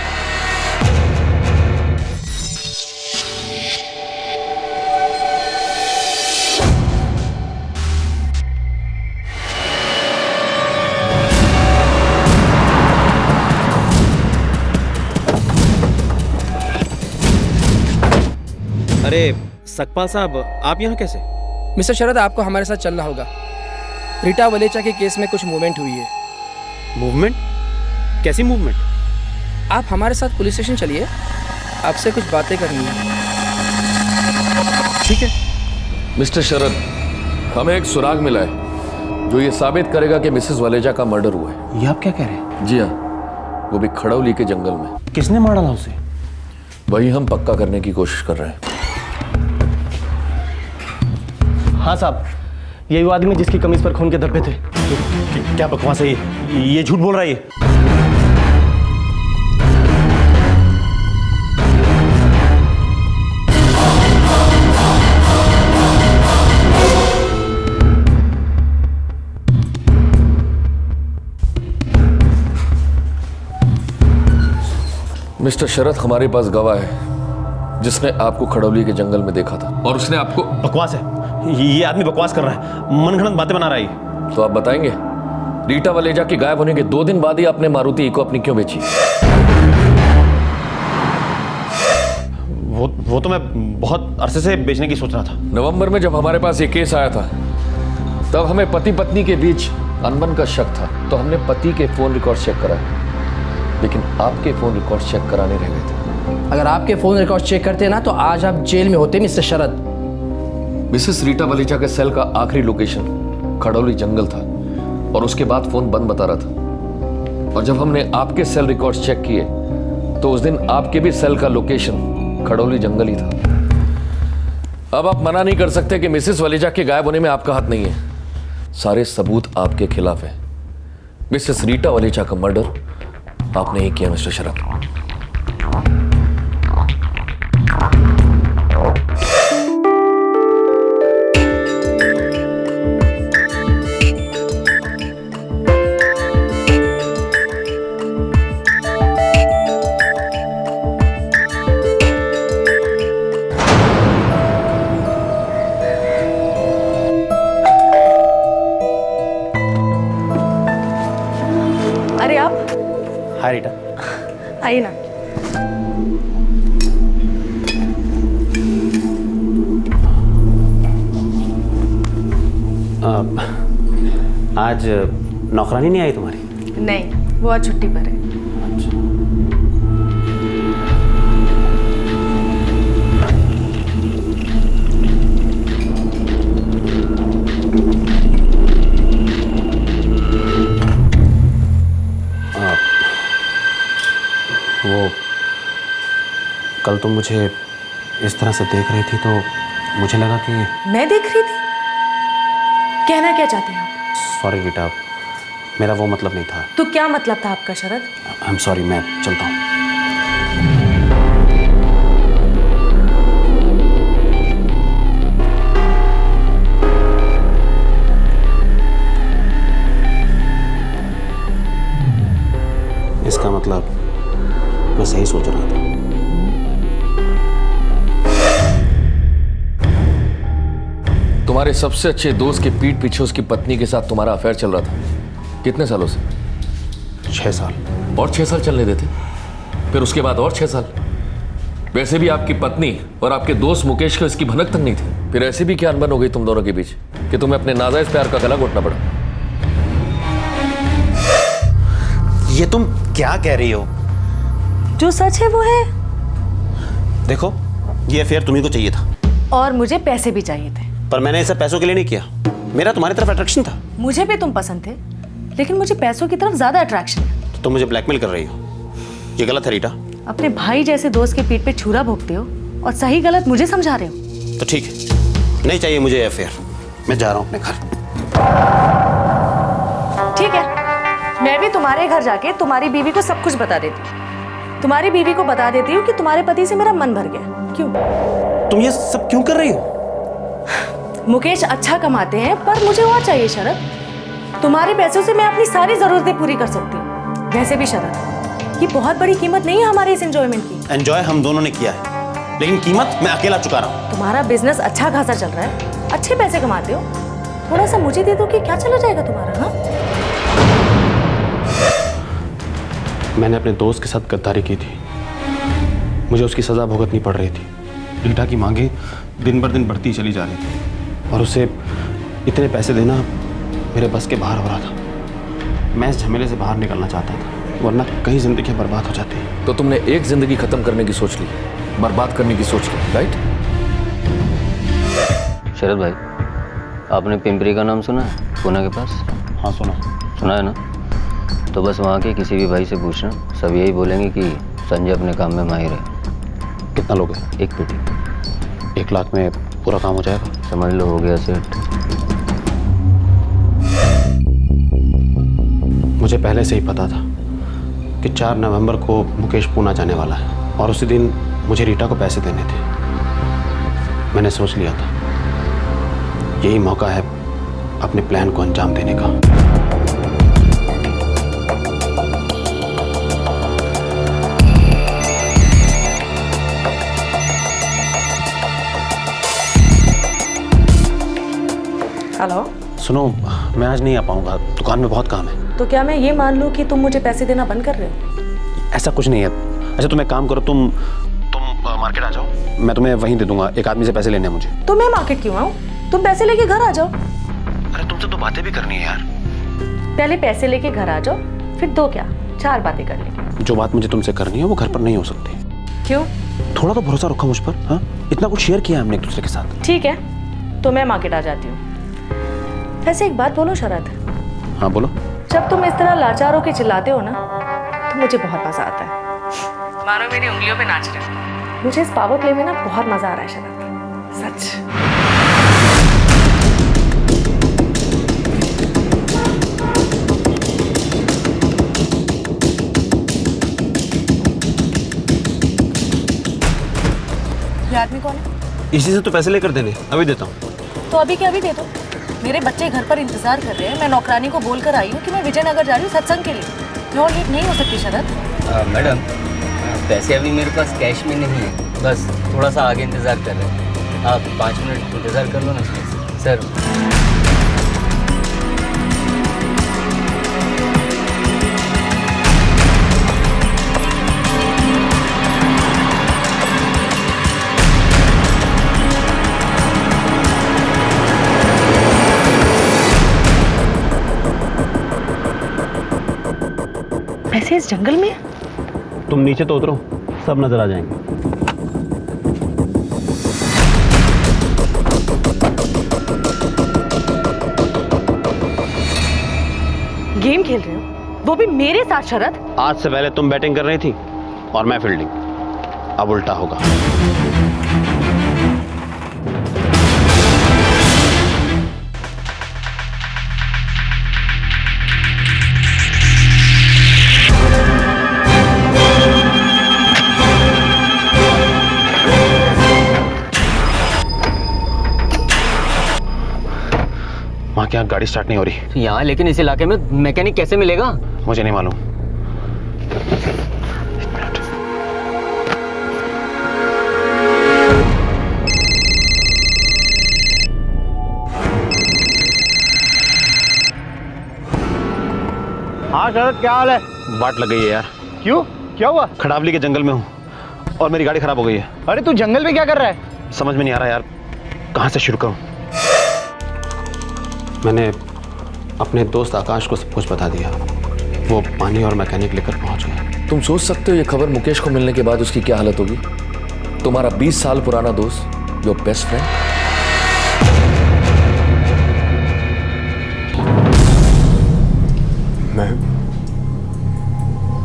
अरे सकपाल साहब, आप यहाँ कैसे? मिस्टर शरद, आपको हमारे साथ चलना होगा। रीटा वलेचा के केस में कुछ मूवमेंट हुई है। मूवमेंट? कैसी मूवमेंट? आप हमारे साथ पुलिस स्टेशन चलिए, आपसे कुछ बातें करनी है। ठीक है। मिस्टर शरद, हमें एक सुराग मिला है जो ये साबित करेगा कि मिसेस वलेजा का मर्डर हुआ है। ये आप क्या कह रहे हैं? जी हाँ, वो भी खड़ौली के जंगल में। किसने मारा था उसे? वही हम पक्का करने की कोशिश कर रहे हैं। हाँ साहब, यही वो आदमी जिसकी कमीज पर खून के धब्बे थे। क्या बकवास है ये झूठ बोल रहा है ये। मिस्टर शरद, हमारे पास गवाह है जिसने आपको खड़ौली के जंगल में देखा था और उसने आपको। बकवास है ये आदमी, बकवास कर रहा है, मनगढ़ंत बातें बना रहा है। तो आप बताएंगे, रीटा वलेजा के गायब होने के 2 दिन बाद ही आपने मारुति इको अपनी क्यों बेची? वो तो मैं बहुत अरसे से बेचने की सोच रहा था। नवंबर में जब हमारे पास ये केस आया था, तब हमें पति पत्नी के बीच अनबन का शक था, तो हमने पति के फोन रिकॉर्ड चेक कराए, लेकिन आपके फोन रिकॉर्ड चेक कराने रह गए थे। अगर आपके फोन रिकॉर्ड चेक करते ना, तो आज आप जेल में होते मिस्टर शरद। मिसेस रीटा वलेचा के सेल का आखिरी लोकेशन खड़ौली जंगल था और उसके बाद फोन बंद बता रहा था। और जब हमने आपके सेल रिकॉर्ड्स चेक किए, तो उस दिन आपके भी सेल का लोकेशन खड़ौली जंगल ही था। अब आप मना नहीं कर सकते कि मिसेस वलेजा के गायब होने में आपका हाथ नहीं है। सारे सबूत आपके खिलाफ है। मिसेस रीटा वलेचा का मर्डर आपने ही किया मिस्टर शरद। अरे आप हाय रीटा। आइए ना। आज नौकरानी नहीं आई तुम्हारी? नहीं, वो आज छुट्टी पर है। वो कल तुम मुझे इस तरह से देख रही थी तो मुझे लगा कि। मैं देख रही थी? कहना क्या चाहते हैं आप? सॉरी रीटा, मेरा वो मतलब नहीं था। तो क्या मतलब था आपका शरद? आई एम सॉरी, मैं चलता हूँ। तुम्हारे सबसे अच्छे दोस्त के पीठ पीछे उसकी पत्नी के साथ तुम्हारा अफेयर चल रहा था। कितने सालों से? 6 साल। और 6 साल चलने देते, फिर उसके बाद और 6 साल। वैसे भी आपकी पत्नी और आपके दोस्त मुकेश को इसकी भनक तक नहीं थी, फिर ऐसी भी क्या अनबन हो गई तुम दोनों के बीच कि तुम्हें अपने नाजायज प्यार का गला घोटना पड़ा? ये तुम क्या कह रही हो? जो सच है वो है। देखो, ये अफेयर तुम्ही को चाहिए था और मुझे पैसे भी चाहिए थे। पर मैंने इसे पैसों के लिए नहीं किया, मेरा तुम्हारी तरफ अट्रैक्शन था। मुझे भी तुम पसंद थे, लेकिन मुझे पैसों की तरफ ज्यादा अट्रैक्शन है। तो तुम मुझे ब्लैकमेल कर रही हो, ये गलत है रीटा। अपने भाई जैसे दोस्त के पीठ पे छुरा भोंकते हो और सही गलत मुझे समझा रहे हो। तो ठीक है, नहीं चाहिए मुझे ये अफेयर, मैं जा रहा हूँ अपने घर। ठीक है, मैं भी तुम्हारे घर जाके तुम्हारी बीवी को सब कुछ बता देती हूँ। तुम्हारी बीवी को बता देती हूँ कि तुम्हारे पति से मेरा मन भर गया। क्यों? तुम ये सब क्यों कर रही हो? मुकेश अच्छा कमाते हैं, पर मुझे और चाहिए शरद। तुम्हारे पैसों से मैं अपनी सारी जरूरतें पूरी कर सकती हूँ। वैसे भी शरद, ये बहुत बड़ी कीमत नहीं है हमारे इस एंजॉयमेंट की। एंजॉय हम दोनों ने किया है, लेकिन कीमत मैं अकेला चुका रहा हूँ। तुम्हारा बिजनेस अच्छा खासा चल रहा है, अच्छे पैसे कमाते हो। थोड़ा सा मुझे दे दो कि क्या चला जाएगा तुम्हारा। हाँ, मैंने अपने दोस्त के साथ गद्दारी की थी, मुझे उसकी सजा भुगतनी पड़ रही थी। रीटा की मांगे दिन बर दिन बढ़ती चली जा रही थी और उसे इतने पैसे देना मेरे बस के बाहर हो रहा था। मैं इस झमेले से बाहर निकलना चाहता था, वरना कई जिंदगी बर्बाद हो जाती है। तो तुमने एक जिंदगी खत्म करने की सोच ली, बर्बाद करने की सोच ली, राइट? शरद भाई, आपने पिंपरी का नाम सुना है, पूना के पास? हाँ सुना। सुना है ना? तो बस वहाँ के किसी भी भाई से पूछना, सब यही बोलेंगे कि संजय अपने काम में माहिर है। कितना लोगे? 1 पेटी। 1 लाख में पूरा काम हो जाएगा? समझ लो, हो गया सेट। मुझे पहले से ही पता था कि 4 नवंबर को मुकेश पूना जाने वाला है और उसी दिन मुझे रीटा को पैसे देने थे। मैंने सोच लिया था यही मौका है अपने प्लान को अंजाम देने का। हेलो। सुनो, मैं आज नहीं आ पाऊंगा, दुकान में बहुत काम है। तो क्या मैं ये मान लूं कि तुम मुझे पैसे देना बंद कर रहे हो? ऐसा कुछ नहीं है। अच्छा तुम एक काम करो, तुम मार्केट आ जाओ, मैं तुम्हें वहीं दे दूंगा। एक आदमी से पैसे लेने हैं मुझे। तो मैं मार्केट क्यों आऊं? तुम पैसे लेके घर आ जाओ। अरे तुमसे तो बातें भी करनी है यार। पहले पैसे लेके घर आ जाओ, फिर 2 क्या 4 बातें कर लेंगे। जो बात मुझे तुमसे करनी है वो घर पर नहीं हो सकती। क्यों? थोड़ा तो भरोसा रखो मुझ पर। हाँ, इतना कुछ शेयर किया हमने एक दूसरे के साथ। ठीक है, तो मैं मार्केट आ जाती हूँ। वैसे एक बात बोलो शरद। हाँ बोलो। जब तुम इस तरह लाचार होके चिल्लाते हो ना, तो मुझे बहुत मजा आता है। मानो मेरी उंगलियों पे नाच रहे हो। मुझे इस पावर प्ले में ना बहुत मजा आ रहा है शरद, सच। ये आदमी कौन है? इसी से तो पैसे लेकर देने, अभी देता हूँ। तो अभी के अभी दे दो। मेरे बच्चे घर पर इंतजार कर रहे हैं। मैं नौकरानी को बोलकर आई हूँ कि मैं विजयनगर जा रही हूँ सत्संग के लिए। मैं और लेट नहीं हो सकती शरद। मैडम, पैसे अभी मेरे पास कैश में नहीं है, बस थोड़ा सा आगे इंतज़ार कर रहे हैं। आप 5 मिनट इंतज़ार कर लो ना सर। वैसे इस जंगल में तुम नीचे तो उतरो, सब नजर आ जाएंगे। गेम खेल रहे हो, वो भी मेरे साथ शरद। आज से पहले तुम बैटिंग कर रही थी और मैं फील्डिंग, अब उल्टा होगा। वहाँ क्या गाड़ी स्टार्ट नहीं हो रही? यहाँ, लेकिन इस इलाके में मैकेनिक कैसे मिलेगा? मुझे नहीं मालूम। शरद, क्या हाल है? वाट लग गई है यार। क्यों, क्या हुआ? खड़ावली के जंगल में हूँ और मेरी गाड़ी खराब हो गई है। अरे तू जंगल में क्या कर रहा है? समझ में नहीं आ रहा यार, कहाँ से शुरू करूँ। मैंने अपने दोस्त आकाश को सब कुछ बता दिया। वो पानी और मैकेनिक लेकर पहुंच गया। तुम सोच सकते हो ये खबर मुकेश को मिलने के बाद उसकी क्या हालत होगी? तुम्हारा 20 साल पुराना दोस्त, योर बेस्ट फ्रेंड।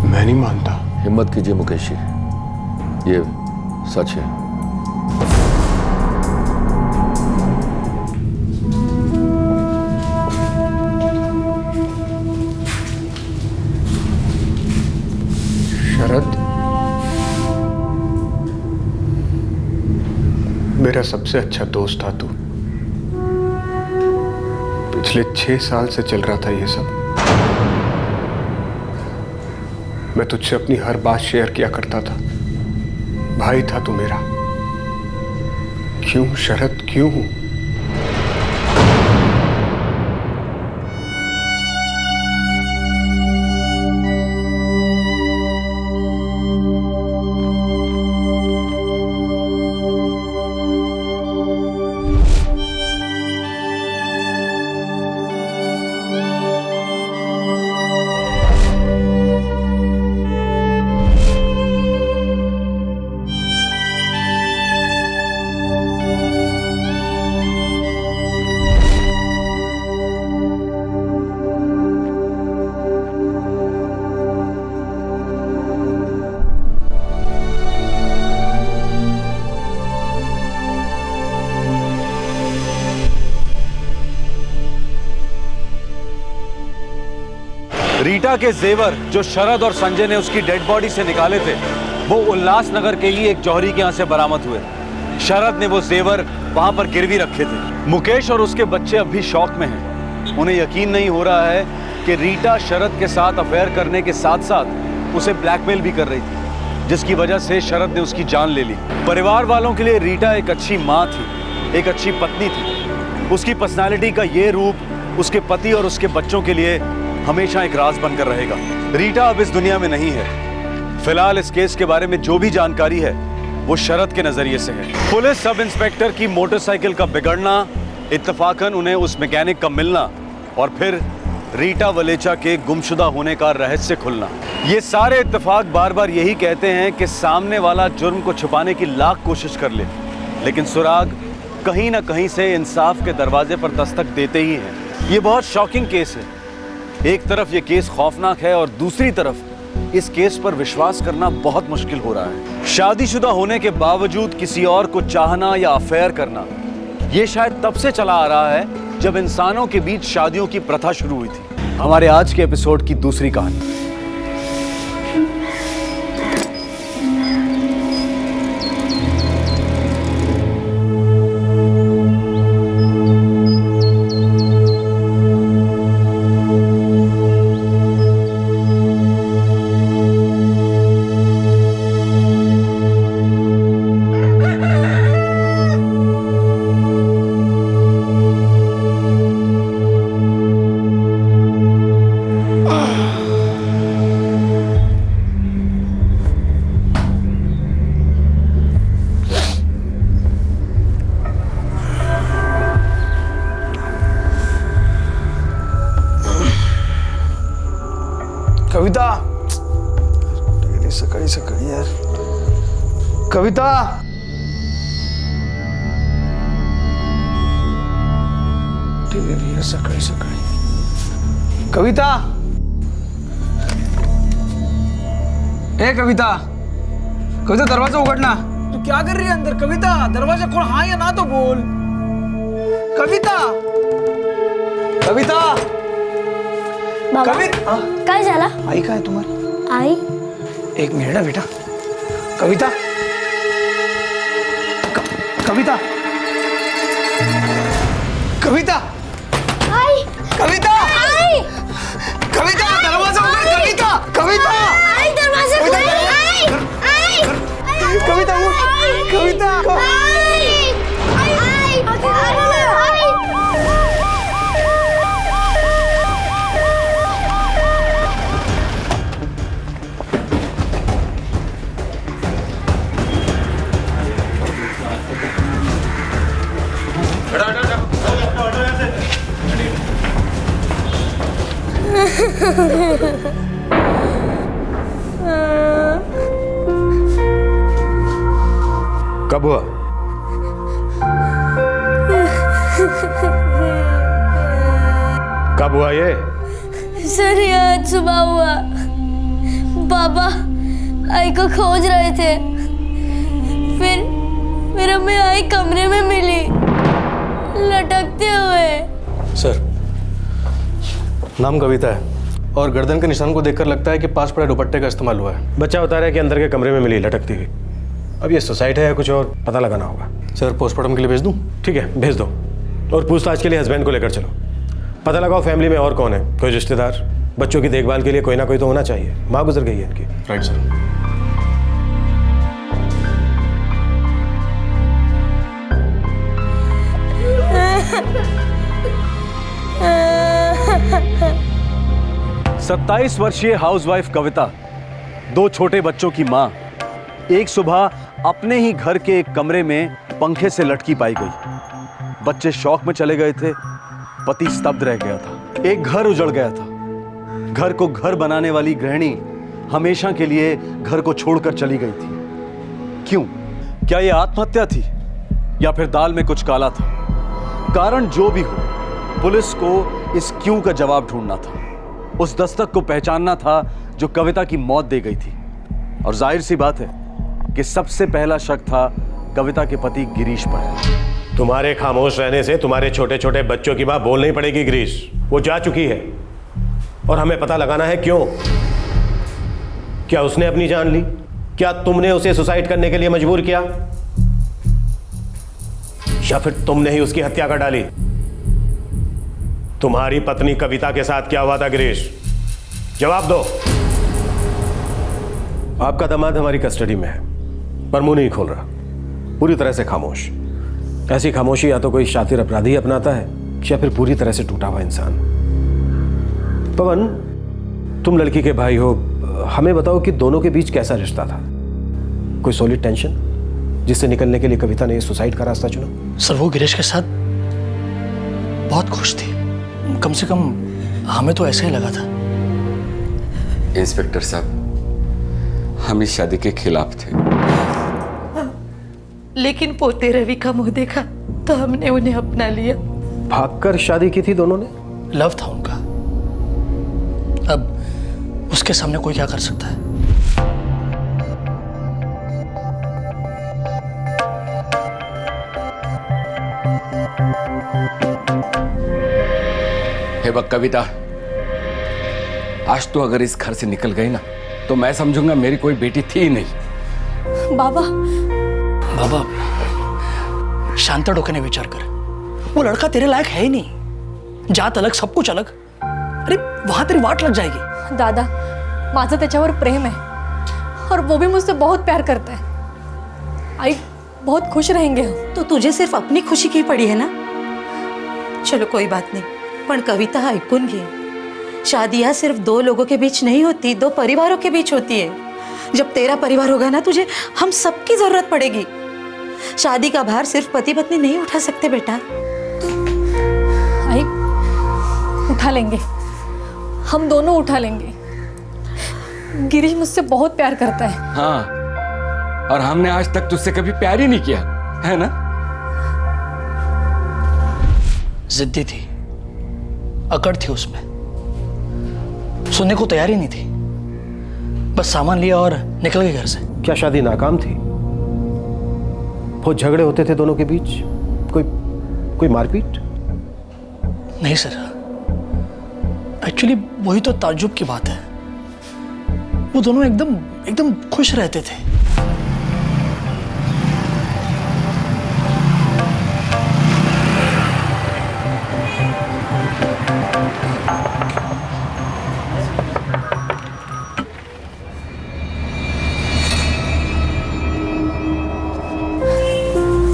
मैं नहीं मानता। हिम्मत कीजिए मुकेश जी, ये सच है। शरद, मेरा सबसे अच्छा दोस्त था तू। पिछले 6 साल से चल रहा था ये सब। मैं तुझसे अपनी हर बात शेयर किया करता था। भाई था तू मेरा। क्यों शरद, क्यों? रीटा के जेवर जो शरद और संजय ने उसकी डेड बॉडी से निकाले थे, वो उल्लासनगर के ही एक जौहरी के यहां से बरामद हुए। शरद ने वो जेवर वहां पर गिरवी रखे थे। मुकेश और उसके बच्चे अब भी शौक में हैं। उन्हें यकीन नहीं हो रहा है कि रीटा शरद के साथ अफेयर करने के साथ साथ उसे ब्लैकमेल भी कर रही थी, जिसकी वजह से शरद ने उसकी जान ले ली। परिवार वालों के लिए रीटा एक अच्छी माँ थी, एक अच्छी पत्नी थी। उसकी पर्सनालिटी का ये रूप उसके पति और उसके बच्चों के लिए हमेशा एक राज बनकर रहेगा। रीटा अब इस दुनिया में नहीं है। फिलहाल इस केस के बारे में जो भी जानकारी है वो शरद के नजरिए से है। पुलिस सब इंस्पेक्टर की मोटरसाइकिल का बिगड़ना, इत्तफाकन उन्हें उस मैकेनिक का मिलना और फिर रीटा वलेचा के गुमशुदा होने का रहस्य खुलना, ये सारे इत्तेफाक बार बार यही कहते हैं कि सामने वाला जुर्म को छुपाने की लाख कोशिश कर ले, लेकिन सुराग कहीं ना कहीं से इंसाफ के दरवाजे पर दस्तक देते ही हैं। ये बहुत शॉकिंग केस है। एक तरफ ये केस खौफनाक है और दूसरी तरफ इस केस पर विश्वास करना बहुत मुश्किल हो रहा है। शादीशुदा होने के बावजूद किसी और को चाहना या अफेयर करना, ये शायद तब से चला आ रहा है जब इंसानों के बीच शादियों की प्रथा शुरू हुई थी। हमारे आज के एपिसोड की दूसरी कहानी। कविता, सकाळी सकाळी यार, कविता, यार सकाळी सकाळी, कविता, ए कविता, कविता दरवाजा उघड ना। तू क्या कर रही है अंदर? कविता, दरवाजा खोल, हाँ या ना तो बोल। कविता, कविता, बाबा, काय झाला? आई काय तुम्हारी? आई? एक मिनिट ना बेटा। कविता, कविता, कविता, आई, कविता, आई, कविता, दरवाजा उघड। कविता, कविता, आई, दरवाजा खोल। आई, आई, कविता उठ, कविता, आई, आई, आई, कब हुआ? कब हुआ ये? सर ये आज सुबह हुआ। पापा आई को खोज रहे थे, फिर हमें आई कमरे में मिली लटकते हुए। सर नाम कविता है और गर्दन के निशान को देखकर लगता है कि पास पड़े दुपट्टे का इस्तेमाल हुआ है। बच्चा बता रहा है कि अंदर के कमरे में मिली लटकती हुई। अब ये सुसाइड है या कुछ और पता लगाना होगा। सर पोस्टमार्टम के लिए भेज दूं? ठीक है भेज दो, और पूछताछ के लिए हस्बैंड को लेकर चलो। पता लगाओ फैमिली में और कौन है, कोई रिश्तेदार। बच्चों की देखभाल के लिए कोई ना कोई तो होना चाहिए। माँ गुजर गई है इनकी। Right sir. सत्ताईस वर्षीय हाउसवाइफ कविता, 2 छोटे बच्चों की मां, एक सुबह अपने ही घर के एक कमरे में पंखे से लटकी पाई गई। बच्चे शौक में चले गए थे, पति स्तब्ध रह गया था, एक घर उजड़ गया था। घर को घर बनाने वाली गृहिणी हमेशा के लिए घर को छोड़कर चली गई थी। क्यों? क्या यह आत्महत्या थी या फिर दाल में कुछ काला था? कारण जो भी हो, पुलिस को इस क्यों का जवाब ढूंढना था। उस दस्तक को पहचानना था जो कविता की मौत दे गई थी। और जाहिर सी बात है कि सबसे पहला शक था कविता के पति गिरीश पर। तुम्हारे खामोश रहने से तुम्हारे छोटे छोटे बच्चों की बात बोल नहीं पड़ेगी गिरीश। वो जा चुकी है और हमें पता लगाना है क्यों। क्या उसने अपनी जान ली? क्या तुमने उसे सुसाइड करने के लिए मजबूर किया, या फिर तुमने ही उसकी हत्या कर डाली? तुम्हारी पत्नी कविता के साथ क्या हुआ था गिरीश? जवाब दो। आपका दामाद हमारी कस्टडी में है, पर मुंह नहीं खोल रहा, पूरी तरह से खामोश। ऐसी खामोशी या तो कोई शातिर अपराधी अपनाता है या फिर पूरी तरह से टूटा हुआ इंसान। पवन, तुम लड़की के भाई हो, हमें बताओ कि दोनों के बीच कैसा रिश्ता था? कोई सॉलिड टेंशन जिससे निकलने के लिए कविता ने सुसाइड का रास्ता चुना? सर वो गिरीश के साथ बहुत खुश थी, कम से कम हमें तो ऐसा ही लगा था। इंस्पेक्टर साहब, हम इस शादी के खिलाफ थे, लेकिन पोते रवि का मुंह देखा तो हमने उन्हें अपना लिया। भागकर शादी की थी दोनों ने? लव था उनका, अब उसके सामने कोई क्या कर सकता है? हे वक्त कविता, आज तो अगर इस घर से निकल गई ना तो मैं समझूंगा मेरी कोई बेटी थी ही नहीं। बाबा बाबा शांत डोके विचार कर, वो लड़का तेरे लायक है ही नहीं। जात अलग, सब कुछ अलग, अरे वहां तेरी वाट लग जाएगी। दादा, माझं त्याच्यावर प्रेम है और वो भी मुझसे बहुत प्यार करता है। आई बहुत खुश रहेंगे हम। तो तुझे सिर्फ अपनी खुशी की पड़ी है ना? चलो कोई बात नहीं, पण कविता ऐकून घे, शादियां सिर्फ 2 लोगों के बीच नहीं होती, 2 परिवारों के बीच होती है। जब तेरा परिवार होगा ना, तुझे हम सबकी जरूरत पड़ेगी। शादी का भार सिर्फ पति पत्नी नहीं उठा सकते बेटा। आई उठा लेंगे, हम दोनों उठा लेंगे। गिरीश मुझसे बहुत प्यार करता है। हाँ, और हमने आज तक तुझसे कभी प्यार ही नहीं किया, है ना? जिद्दी थी, अकड़ थी उसमें, सुनने को तैयार ही नहीं थी। बस सामान लिया और निकल गए घर से। क्या शादी नाकाम थी? बहुत झगड़े होते थे दोनों के बीच? कोई मारपीट? नहीं सर, एक्चुअली वही तो ताज्जुब की बात है, वो दोनों एकदम खुश रहते थे।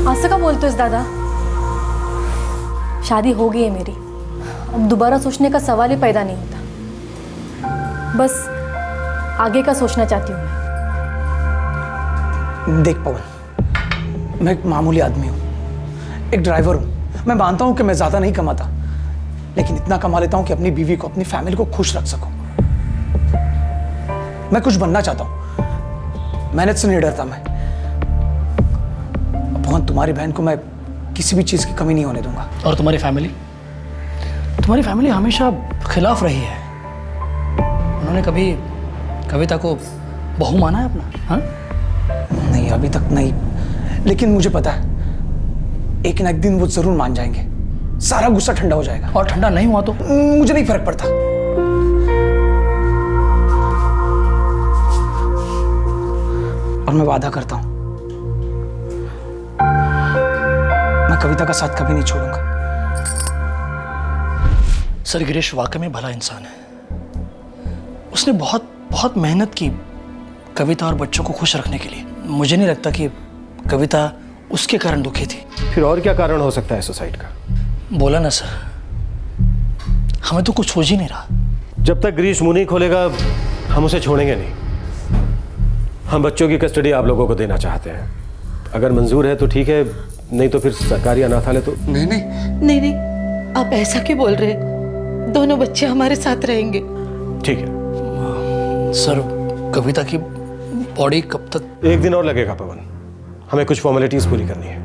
असं का बोलतोयस दादा? शादी हो गई है मेरी, अब दोबारा सोचने का सवाल ही पैदा नहीं होता। बस आगे का सोचना चाहती हूँ मैं। देख पवन, मैं एक मामूली आदमी हूँ, एक ड्राइवर हूँ। मैं मानता हूँ कि मैं ज़्यादा नहीं कमाता, लेकिन इतना कमा लेता हूं कि अपनी बीवी को, अपनी फैमिली को खुश रख सकूं। मैं कुछ बनना चाहता हूं, मेहनत से नहीं डरता मैं। पवन, तुम्हारी बहन को मैं किसी भी चीज की कमी नहीं होने दूंगा। और तुम्हारी फैमिली हमेशा खिलाफ रही है। उन्होंने कभी कविता को बहू माना है अपना? हाँ? नहीं, अभी तक नहीं, लेकिन मुझे पता है एक ना एक दिन वो जरूर मान जाएंगे। सारा गुस्सा ठंडा हो जाएगा, और ठंडा नहीं हुआ तो मुझे नहीं फर्क पड़ता। और मैं वादा करता हूं, मैं कविता का साथ कभी नहीं छोड़ूंगा। सर, गिरीश वाकई में भला इंसान है। उसने बहुत बहुत मेहनत की कविता और बच्चों को खुश रखने के लिए। मुझे नहीं लगता कि कविता उसके कारण दुखी थी। फिर और क्या कारण हो सकता है सुसाइड का? बोला ना सर, हमें तो कुछ सोच ही नहीं रहा। जब तक गिरीश मुंह नहीं खोलेगा हम उसे छोड़ेंगे नहीं। हम बच्चों की कस्टडी आप लोगों को देना चाहते हैं। अगर मंजूर है तो ठीक है, नहीं तो फिर सरकारी अनाथालय तो। नहीं, आप ऐसा क्यों बोल रहे? दोनों बच्चे हमारे साथ रहेंगे। ठीक है सर, कविता की बॉडी कब तक? 1 दिन और लगेगा पवन, हमें कुछ फॉर्मेलिटीज पूरी करनी है।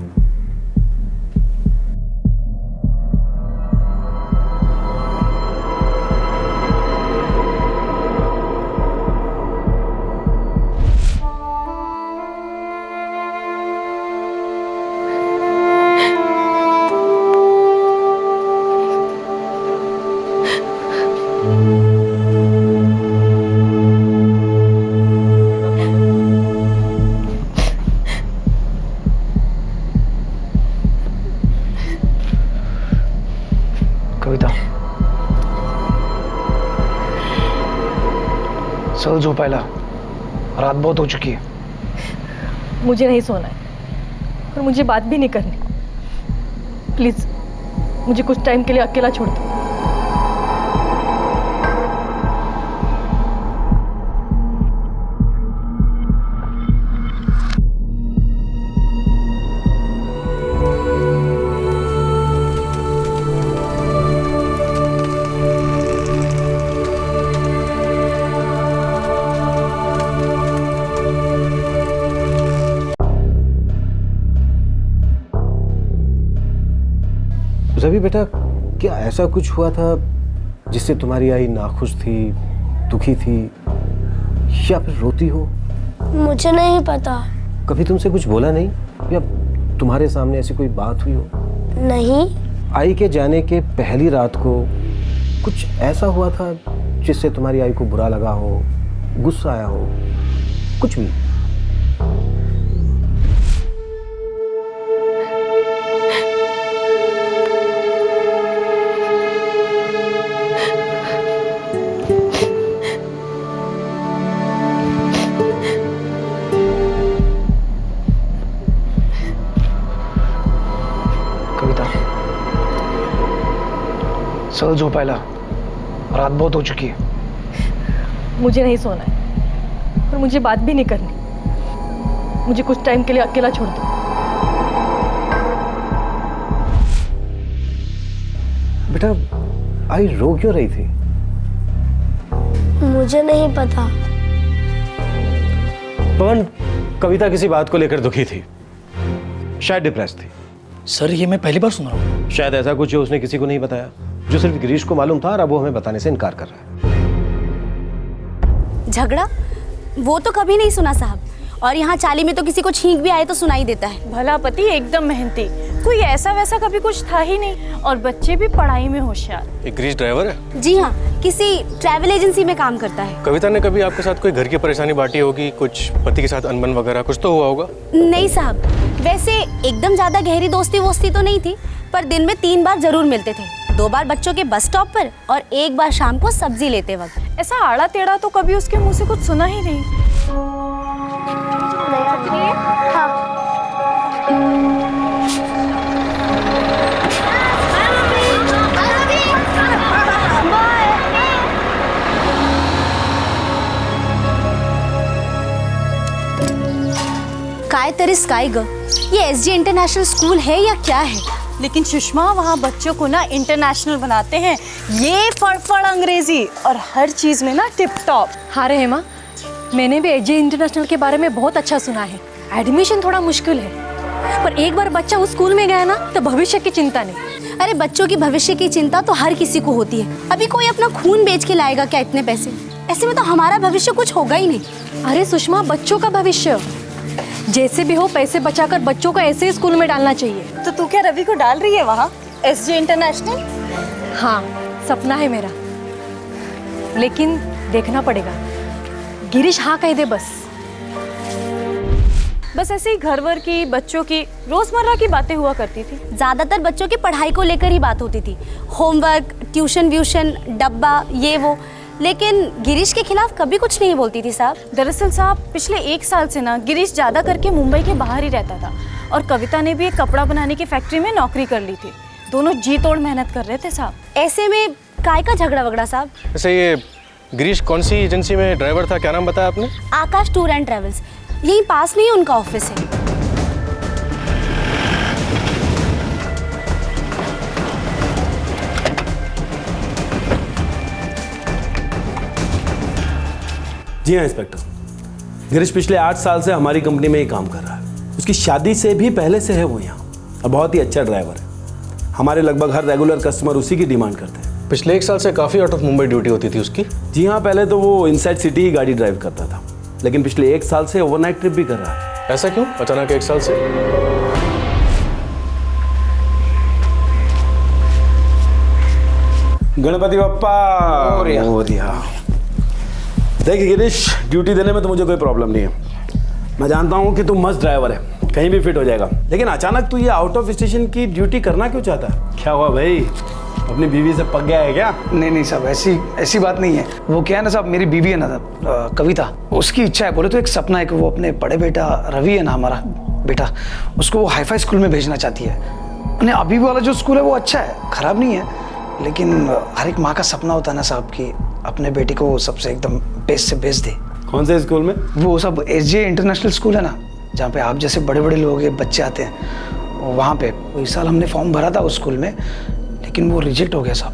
चल जो पहला, रात बहुत हो चुकी है। मुझे नहीं सोना है और मुझे बात भी नहीं करनी। प्लीज मुझे कुछ टाइम के लिए अकेला छोड़ दो। रवि बेटा, क्या ऐसा कुछ हुआ था जिससे तुम्हारी आई नाखुश थी, दुखी थी, या फिर रोती हो? मुझे नहीं पता। कभी तुमसे कुछ बोला नहीं, या तुम्हारे सामने ऐसी कोई बात हुई हो? नहीं। आई के जाने के पहली रात को कुछ ऐसा हुआ था जिससे तुम्हारी आई को बुरा लगा हो, गुस्सा आया हो, कुछ भी? चल जो पहला, रात बहुत हो चुकी है। मुझे नहीं सोना है और मुझे बात भी नहीं करनी। मुझे कुछ टाइम के लिए अकेला छोड़ दो। बेटा, आई रो क्यों रही थी? मुझे नहीं पता। पवन, कविता किसी बात को लेकर दुखी थी, शायद डिप्रेस थी। सर, ये मैं पहली बार सुन रहा हूँ। शायद ऐसा कुछ जो उसने किसी को नहीं बताया, जो सिर्फ गिरीश को मालूम था, और अब वो हमें बताने से इनकार कर रहा है। झगड़ा वो तो कभी नहीं सुना साहब, और यहाँ चाली में तो किसी को छींक भी आए तो सुनाई देता है। भला पति एकदम मेहनती, कोई ऐसा वैसा कभी कुछ था ही नहीं, और बच्चे भी पढ़ाई में होशियार। एक गिरीश ड्राइवर है? जी हाँ, किसी ट्रैवल एजेंसी में काम करता है। कविता ने कभी आपके साथ कोई घर की परेशानी बांटी होगी, कुछ पति के साथ अनबन वगैरह कुछ तो हुआ होगा? नहीं साहब, वैसे एकदम ज्यादा गहरी दोस्ती वोस्ती तो नहीं थी, पर दिन में 3 बार जरूर मिलते थे। 2 बार बच्चों के बस स्टॉप पर और 1 बार शाम को सब्जी लेते वक्त। ऐसा आड़ा टेढ़ा तो कभी उसके मुंह से कुछ सुना ही नहीं। काय तरी स्काई ग, ये एसजी इंटरनेशनल स्कूल है या क्या है? लेकिन सुषमा वहाँ बच्चों को ना इंटरनेशनल बनाते हैं, ये फड़फड़ अंग्रेजी और हर चीज़ में ना टिप टॉप। हाँ रे हेमा, मैंने भी एजे इंटरनेशनल के बारे में बहुत अच्छा सुना है। एडमिशन थोड़ा मुश्किल है, पर एक बार बच्चा उस स्कूल में गया ना तो भविष्य की चिंता नहीं। अरे बच्चों की भविष्य की चिंता तो हर किसी को होती है। अभी कोई अपना खून बेच के लाएगा क्या इतने पैसे? ऐसे में तो हमारा भविष्य कुछ होगा ही नहीं। अरे सुषमा, बच्चों का भविष्य जैसे भी हो पैसे बचाकर बच्चों को ऐसे स्कूल में डालना चाहिए। तो तू क्या रवि को डाल रही है वहाँ एसजे इंटरनेशनल? हाँ, सपना है मेरा, लेकिन देखना पड़ेगा। गिरीश हाँ कह दे बस ऐसे ही घर वर की, बच्चों की रोजमर्रा की बातें हुआ करती थी। ज्यादातर बच्चों की पढ़ाई को लेकर ही बात होती थी, होमवर्क, ट्यूशन व्यूशन, डब्बा, ये वो। लेकिन गिरीश के खिलाफ कभी कुछ नहीं बोलती थी साहब। दरअसल साहब, पिछले 1 साल से ना गिरीश ज्यादा करके मुंबई के बाहर ही रहता था, और कविता ने भी एक कपड़ा बनाने की फैक्ट्री में नौकरी कर ली थी। दोनों जी तोड़ मेहनत कर रहे थे साहब। ऐसे में काय का झगड़ा वगड़ा साहब? वैसे ये गिरीश कौन सी एजेंसी में ड्राइवर था, क्या नाम बताया आपने? आकाश टूर एंड ट्रेवल्स, यहीं पास में ही उनका ऑफिस है। जी हाँ इंस्पेक्टर, गिरीश पिछले 8 साल से हमारी कंपनी में ही काम कर रहा है। उसकी शादी से भी पहले से है वो यहाँ, और बहुत ही अच्छा ड्राइवर है। हमारे लगभग हर रेगुलर कस्टमर उसी की डिमांड करते हैं। पिछले 1 साल से काफ़ी आउट ऑफ मुंबई ड्यूटी होती थी उसकी। जी हाँ, पहले तो वो इनसाइड सिटी ही गाड़ी ड्राइव करता था, लेकिन पिछले 1 साल से ओवरनाइट ट्रिप भी कर रहा है। ऐसा क्यों अचानक 1 साल से? गणपति बप्पा मोरिया। देख गिरीश, ड्यूटी देने में तो मुझे कोई प्रॉब्लम नहीं है। मैं जानता हूँ कि तू मस्त ड्राइवर है, कहीं भी फिट हो जाएगा। लेकिन अचानक तू ये आउट ऑफ स्टेशन की ड्यूटी करना क्यों चाहता है? क्या हुआ भाई, अपनी बीवी से पक गया है क्या? नहीं साहब, ऐसी बात नहीं है। वो क्या है ना साहब, मेरी बीवी है ना कविता, उसकी इच्छा है, बोले तो एक सपना है कि वो अपने बड़े बेटा रवि है ना, हमारा बेटा, उसको वो हाईफाई स्कूल में भेजना चाहती है। नहीं, अभी वाला जो स्कूल है वो अच्छा है, खराब नहीं है, लेकिन हर एक माँ का सपना होता है ना साहब कि अपने बेटे को सबसे एकदम बेस्ट से बेस्ट दे। कौन से स्कूल में? वो सब एसजे इंटरनेशनल स्कूल है ना, जहाँ पे आप जैसे बड़े बड़े लोग बच्चे आते हैं, वहाँ पे। इस साल हमने फॉर्म भरा था उस स्कूल में, लेकिन वो रिजेक्ट हो गया साहब।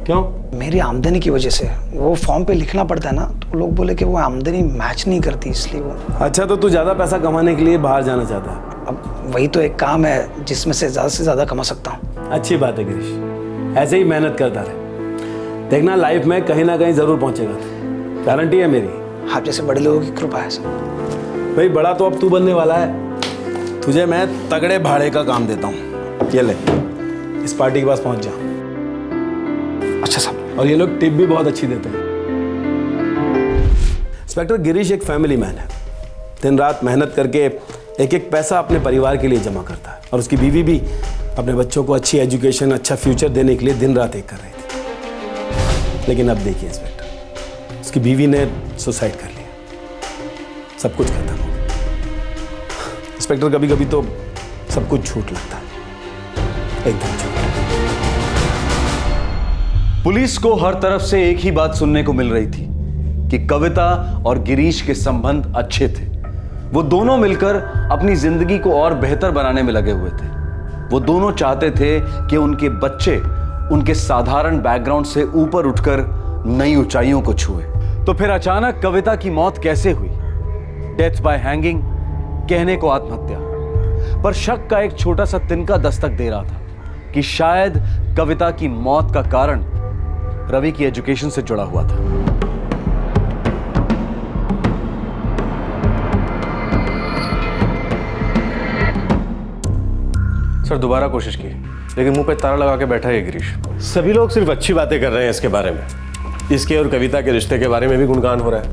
क्यों? मेरी आमदनी की वजह से। वो फॉर्म पे लिखना पड़ता है ना, तो लोग बोले कि वो आमदनी मैच नहीं करती, इसलिए वो। अच्छा, तो तू ज़्यादा पैसा कमाने के लिए बाहर जाना चाहता है? अब वही तो एक काम है जिसमें से ज़्यादा कमा सकता हूँ। अच्छी बात है गिरीश, ऐसे ही मेहनत करता रहे, देखना लाइफ में कहीं ना कहीं ज़रूर पहुँचेगा, गारंटी है मेरी। आप जैसे बड़े लोगों की कृपा है सर। भाई बड़ा तो अब तू बनने वाला है, तुझे मैं तगड़े भाड़े का काम देता हूँ। ये ले, इस पार्टी के पास पहुँच जा। अच्छा साहब। और ये लोग टिप भी बहुत अच्छी देते हैं। इंस्पेक्टर, गिरीश एक फैमिली मैन है, दिन रात मेहनत करके एक एक पैसा अपने परिवार के लिए जमा करता है, और उसकी बीवी भी अपने बच्चों को अच्छी एजुकेशन, अच्छा फ्यूचर देने के लिए दिन रात एक कर रही थी। लेकिन अब देखिए इंस्पेक्टर, उसकी बीवी ने सुसाइड कर लिया, सब कुछ खत्म हो गया। इंस्पेक्टर, कभी कभी तो सब कुछ झूठ लगता है, एकदम झूठ। पुलिस को हर तरफ से एक ही बात सुनने को मिल रही थी कि कविता और गिरीश के संबंध अच्छे थे। वो दोनों मिलकर अपनी जिंदगी को और बेहतर बनाने में लगे हुए थे। वो दोनों चाहते थे कि उनके बच्चे उनके साधारण बैकग्राउंड से ऊपर उठकर नई ऊंचाइयों को छुए। तो फिर अचानक कविता की मौत कैसे हुई? डेथ बाय हैंगिंग, कहने को आत्महत्या, पर शक का एक छोटा सा तिनका दस्तक दे रहा था कि शायद कविता की मौत का कारण रवि की एजुकेशन से जुड़ा हुआ था। सर दोबारा कोशिश की, लेकिन मुंह पे ताला लगा के बैठा है गिरीश। सभी लोग सिर्फ अच्छी बातें कर रहे हैं इसके बारे में, इसके और कविता के रिश्ते के बारे में भी गुणगान हो रहा है।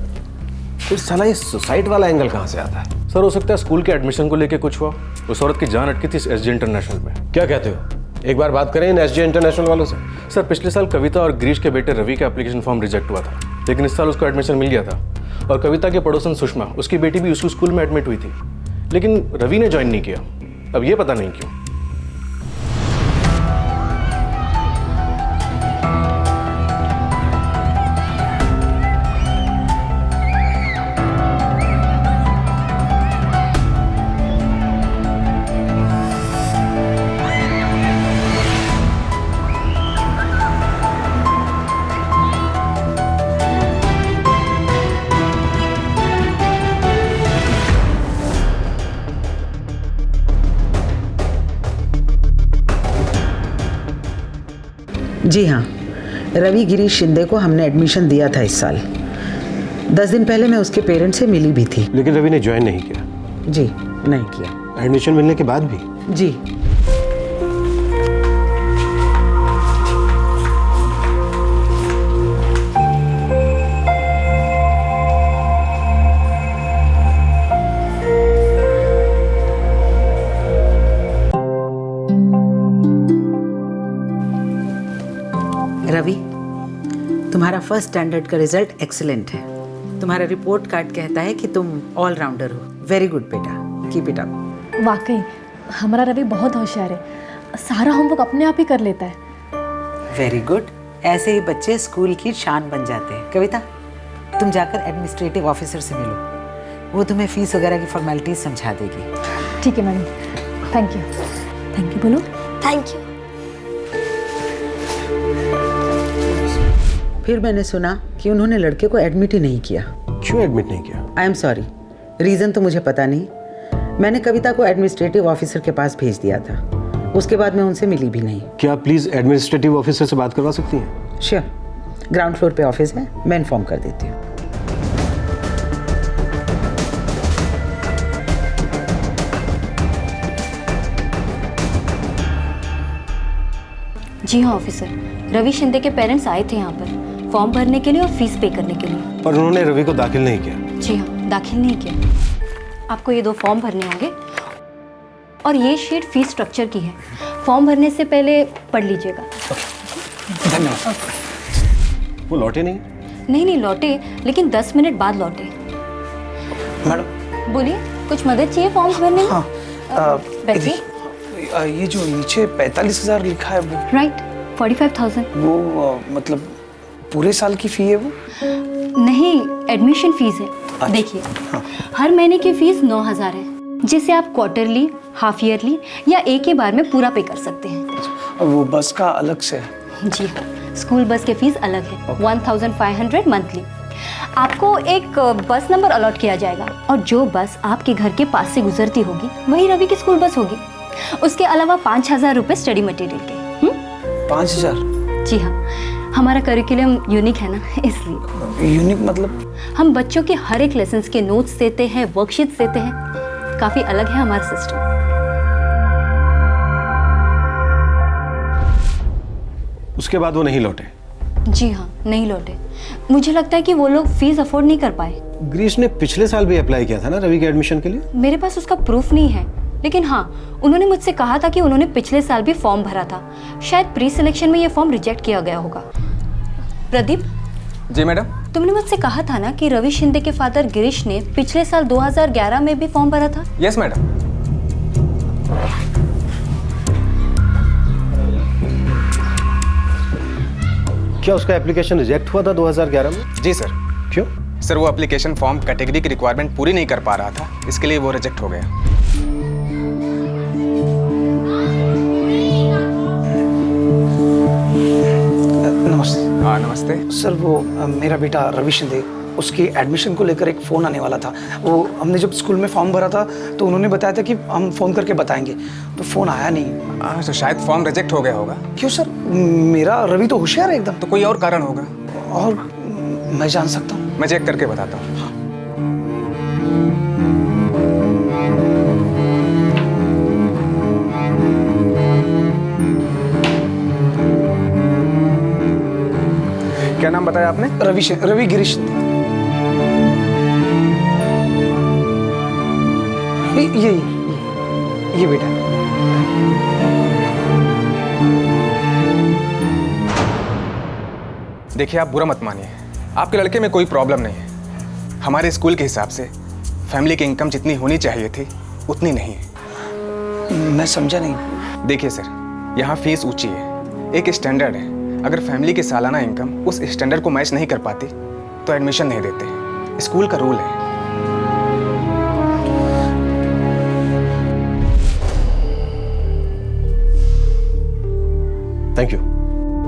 फिर साला ये सुसाइड वाला एंगल कहाँ से आता है? सर हो सकता है स्कूल के एडमिशन को लेके कुछ हुआ, उस औरत की जान अटकी थी एसजे इंटरनेशनल में। क्या कहते हो? एक बार बात करें इन एसजे इंटरनेशनल वालों से। सर पिछले साल कविता और गिरीश के बेटे रवि का एप्लीकेशन फॉर्म रिजेक्ट हुआ था, लेकिन इस साल उसको एडमिशन मिल गया था। और कविता के पड़ोसन सुषमा, उसकी बेटी भी उसी स्कूल में एडमिट हुई थी, लेकिन रवि ने ज्वाइन नहीं किया। अब ये पता नहीं क्यों। जी हाँ, रवि गिरीश शिंदे को हमने एडमिशन दिया था इस साल। 10 दिन पहले मैं उसके पेरेंट्स से मिली भी थी। लेकिन रवि ने ज्वाइन नहीं किया? जी नहीं किया। एडमिशन मिलने के बाद भी? जी। रवि, तुम्हारा फर्स्ट स्टैंडर्ड का रिजल्ट एक्सीलेंट है। तुम्हारा रिपोर्ट कार्ड कहता है कि तुम ऑलराउंडर हो। वेरी गुड बेटा, कीप इट अप। वाकई हमारा रवि बहुत होशियार है, सारा होमवर्क अपने आप ही कर लेता है। वेरी गुड, ऐसे ही बच्चे स्कूल की शान बन जाते हैं। कविता, तुम जाकर एडमिनिस्ट्रेटिव ऑफिसर से मिलो, वो तुम्हें फीस वगैरह की फॉर्मेलिटीज समझा देगी। ठीक है madam, thank you. Thank you बोलो। Thank you. फिर मैंने सुना कि उन्होंने लड़के को एडमिट ही नहीं किया। क्यों एडमिट नहीं किया? आई एम सॉरी, रीज़न तो मुझे पता नहीं। मैंने कविता को एडमिनिस्ट्रेटिव ऑफिसर के पास भेज दिया था, उसके बाद मैं उनसे मिली भी नहीं। क्या आप प्लीज़ एडमिनिस्ट्रेटिव ऑफिसर से बात करवा सकती हैं? श्योर, ग्राउंड फ्लोर पे ऑफिस है, मैं इन्फॉर्म कर देती हूँ। जी हाँ ऑफिसर, रवि शिंदे के पेरेंट्स आए थे यहाँ पर फॉर्म भरने के लिए और फीस पे करने के लिए। पर उन्होंने रवि को दाखिल नहीं किया? जी हाँ, दाखिल नहीं किया। आपको ये 2 फॉर्म भरने होंगे और ये शीट फीस स्ट्रक्चर की है। फॉर्म भरने से पहले पढ़ लीजिएगा। धन्यवाद। वो लौटे नहीं? नहीं लौटे, लेकिन 10 मिनट बाद लौटे। मैडम बोलिए, कुछ मदद चाहिए फॉर्म भरने में? हाँ, बैठिए। ये जो नीचे 45,000 लिखा है वो? राइट, 45,000। वो मतलब पूरे साल की फी है वो? नहीं, एडमिशन फीस है। देखिए, हर महीने की फीस 9,000 है, जिसे आप क्वार्टरली, हाफ ईयरली या एक ही बार में पूरा पे कर सकते हैं। वो बस का अलग से है? जी हाँ, स्कूल बस की फीस अलग है, 1500 मंथली। आपको एक बस नंबर अलॉट किया जाएगा और जो बस आपके घर के पास से गुजरती होगी वही रवि की स्कूल बस होगी। उसके अलावा 5,000 रुपये स्टडी मटेरियल के। 5,000? जी हाँ, हमारा करिकुलम यूनिक है ना, इसलिए। यूनिक मतलब? हम बच्चों के हर एक लेसन के नोट्स देते हैं, वर्कशीट्स देते हैं। काफ़ी अलग है हमारा सिस्टम। उसके बाद वो नहीं लौटे? जी हाँ, नहीं लौटे। मुझे लगता है कि वो लोग फीस अफोर्ड नहीं कर पाए। ग्रीश ने पिछले साल भी अप्लाई किया था ना रवि के एडमिशन के लिए? मेरे पास उसका प्रूफ नहीं है, लेकिन हाँ, उन्होंने मुझसे कहा था कि उन्होंने पिछले साल भी फॉर्म भरा था। शायद प्री सिलेक्शन में ये फॉर्म रिजेक्ट किया गया होगा। प्रदीप। जी मैडम। तुमने मुझसे कहा था ना कि रवि शिंदे के फादर गिरीश ने पिछले साल 2011 में भी फॉर्म भरा था? Yes madam. क्या उसका एप्लीकेशन रिजेक्ट हुआ था 2011 में? जी सर। क्यों? सर वो एप्लीकेशन फॉर्म कैटेगरी की रिक्वायरमेंट पूरी नहीं कर पा रहा था, इसके लिए वो रिजेक्ट हो गया। नमस्ते। हाँ नमस्ते। सर वो मेरा बेटा रवि शिंदे, उसकी एडमिशन को लेकर एक फ़ोन आने वाला था। वो हमने जब स्कूल में फॉर्म भरा था तो उन्होंने बताया था कि हम फ़ोन करके बताएंगे, तो फ़ोन आया नहीं। हाँ तो शायद फॉर्म रिजेक्ट हो गया होगा। क्यों सर? मेरा रवि तो होशियार है एकदम। तो कोई और कारण होगा। और मैं जान सकता हूँ? मैं चेक करके बताता हूँ। क्या नाम बताया आपने? रवि गिरीश। ये बेटा। देखिए आप बुरा मत मानिए, आपके लड़के में कोई प्रॉब्लम नहीं है। हमारे स्कूल के हिसाब से फैमिली की इनकम जितनी होनी चाहिए थी उतनी नहीं है। मैं समझा नहीं। देखिए सर, यहाँ फीस ऊंची है, एक स्टैंडर्ड है। अगर फैमिली की सालाना इनकम उस स्टैंडर्ड को मैच नहीं कर पाती तो एडमिशन नहीं देते। स्कूल का रूल है। Thank you.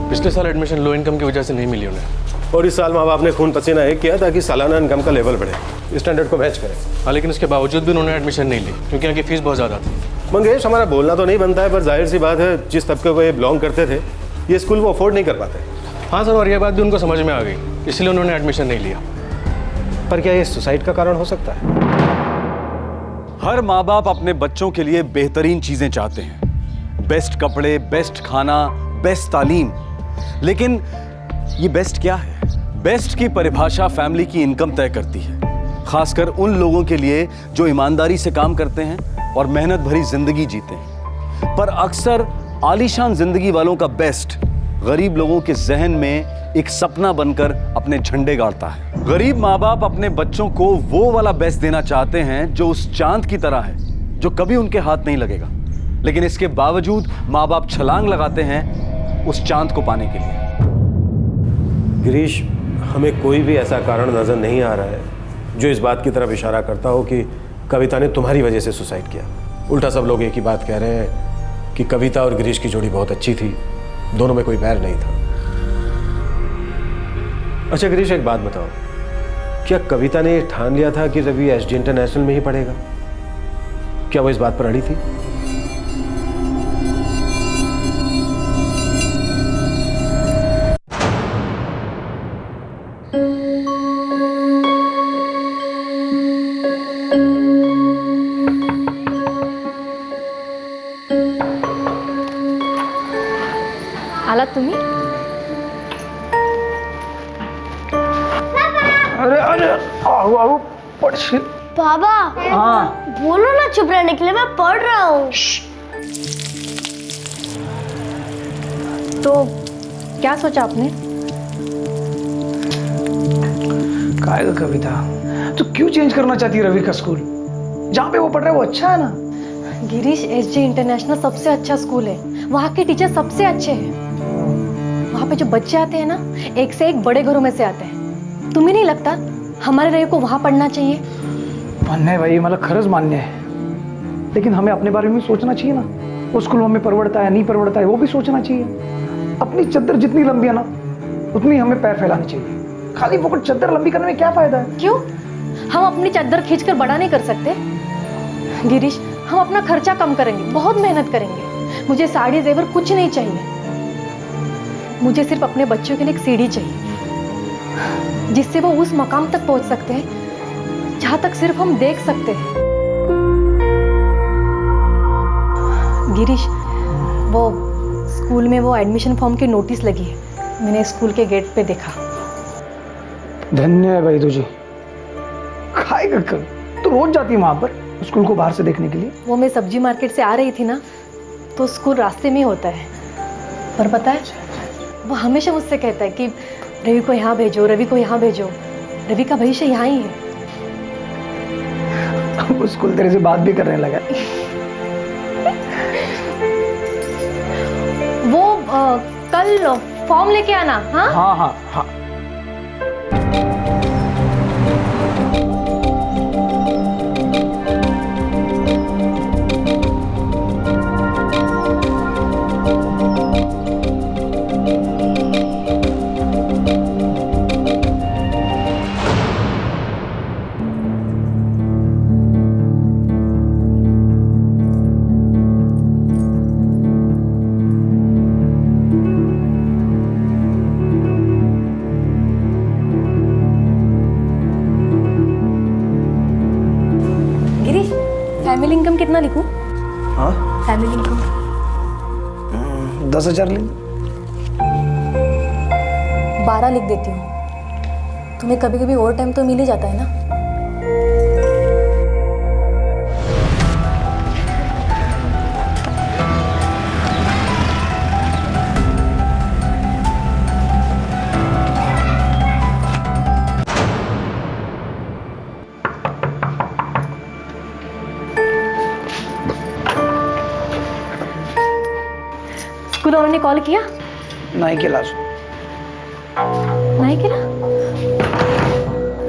पिछले साल एडमिशन लो इनकम की वजह से नहीं मिली उन्हें, और इस साल माँ बाप ने खून पसीना एक किया ताकि सालाना इनकम का लेवल बढ़े, स्टैंडर्ड को मैच करे। हाँ, लेकिन इसके बावजूद भी उन्होंने एडमिशन नहीं ली क्योंकि यहाँ की फीस बहुत ज़्यादा थी। मंगेश, हमारा बोलना तो नहीं बनता है, पर जाहिर सी बात है जिस तबके को ये बिलोंग करते थे ये स्कूल वो अफोर्ड नहीं कर पाते। हाँ सर, और यह बात भी उनको समझ में आ गई, इसलिए उन्होंने एडमिशन नहीं लिया। पर क्या ये सुसाइड का कारण हो सकता है? हर माँ बाप अपने बच्चों के लिए बेहतरीन चीजें चाहते हैं, बेस्ट कपड़े, बेस्ट खाना, बेस्ट तालीम। लेकिन ये बेस्ट क्या है? बेस्ट की परिभाषा फैमिली की इनकम तय करती है, खासकर उन लोगों के लिए जो ईमानदारी से काम करते हैं और मेहनत भरी जिंदगी जीते हैं। पर अक्सर आलीशान जिंदगी वालों का बेस्ट गरीब लोगों के जहन में एक सपना बनकर अपने झंडे गाड़ता है। गरीब माँ बाप अपने बच्चों को वो वाला बेस्ट देना चाहते हैं जो उस चांद की तरह है, जो कभी उनके हाथ नहीं लगेगा। लेकिन इसके बावजूद माँ बाप छलांग लगाते हैं उस चांद को पाने के लिए। गिरीश, हमें कोई भी ऐसा कारण नजर नहीं आ रहा है जो इस बात की तरफ इशारा करता हो कि कविता ने तुम्हारी वजह से सुसाइड किया। उल्टा सब लोग एक ही बात कह रहे हैं कि कविता और गिरीश की जोड़ी बहुत अच्छी थी, दोनों में कोई बैर नहीं था। अच्छा गिरीश, एक बात बताओ, क्या कविता ने ठान लिया था कि रवि एसडी इंटरनेशनल में ही पढ़ेगा? क्या वो इस बात पर अड़ी थी? आलात तुम्ही? अरे अरे आओ आओ पढ़। बाबा, हाँ बोलो ना चुप रहने के लिए, मैं पढ़ रहा हूँ। तो क्या सोचा आपने? काय ग कविता, तू क्यों चेंज करना चाहती है रवि का स्कूल? जहाँ पे वो पढ़ रहा है वो अच्छा है ना। गिरीश, एसजे इंटरनेशनल सबसे अच्छा स्कूल है, वहाँ के टीचर सबसे अच्छे हैं। वहाँ पे जो बच्चे आते हैं ना, एक से एक बड़े घरों में से आते हैं। तुम्हें नहीं लगता हमारे रवि को वहाँ पढ़ना चाहिए? मान्य है भाई, मतलब खरज मान्य है, लेकिन हमें अपने बारे में सोचना चाहिए ना। वो स्कूल हमें परवड़ता है नहीं परवड़ता है वो भी सोचना चाहिए। अपनी चद्दर जितनी लंबी है ना, उतनी हमें पैर फैलानी चाहिए। खाली फोकट चद्दर लंबी करने में क्या फायदा है? क्यों? हम अपनी चद्दर खींचकर बड़ा नहीं कर सकते? गिरीश, हम अपना खर्चा कम करेंगे, बहुत मेहनत करेंगे। मुझे साड़ी जेवर कुछ नहीं चाहिए, मुझे सिर्फ अपने बच्चों के लिए एक सीढ़ी चाहिए जिससे वो उस मकाम तक पहुंच सकते हैं जहां तक सिर्फ हम देख सकते हैं। गिरीश, वो स्कूल में वो एडमिशन फॉर्म की नोटिस लगी है, मैंने स्कूल के गेट पे देखा। धन्य है भाई तुझे। खाएगा कर, तू रोज जाती है वहां पर स्कूल को बाहर से देखने के लिए? वो मैं सब्जी मार्केट से आ रही थी ना, तो स्कूल रास्ते में ही होता है। पर पता है, वो हमेशा मुझसे कहता है कि रवि को यहाँ भेजो, रवि को यहाँ भेजो। रवि का भविष्य यहाँ ही है। वो स्कूल तेरे से बात भी करने लगा। वो कल फॉर्म लेके आना। हाँ हाँ हाँ हाँ। फैमिली इनकम कितना लिखूं? हाँ, फैमिली इनकम 10,000 लिख। 12 लिख देती हूँ। तुम्हें कभी कभी ओवर टाइम तो मिल ही जाता है ना। स्कूल उन्होंने कॉल किया? नहीं केला। नाही केला?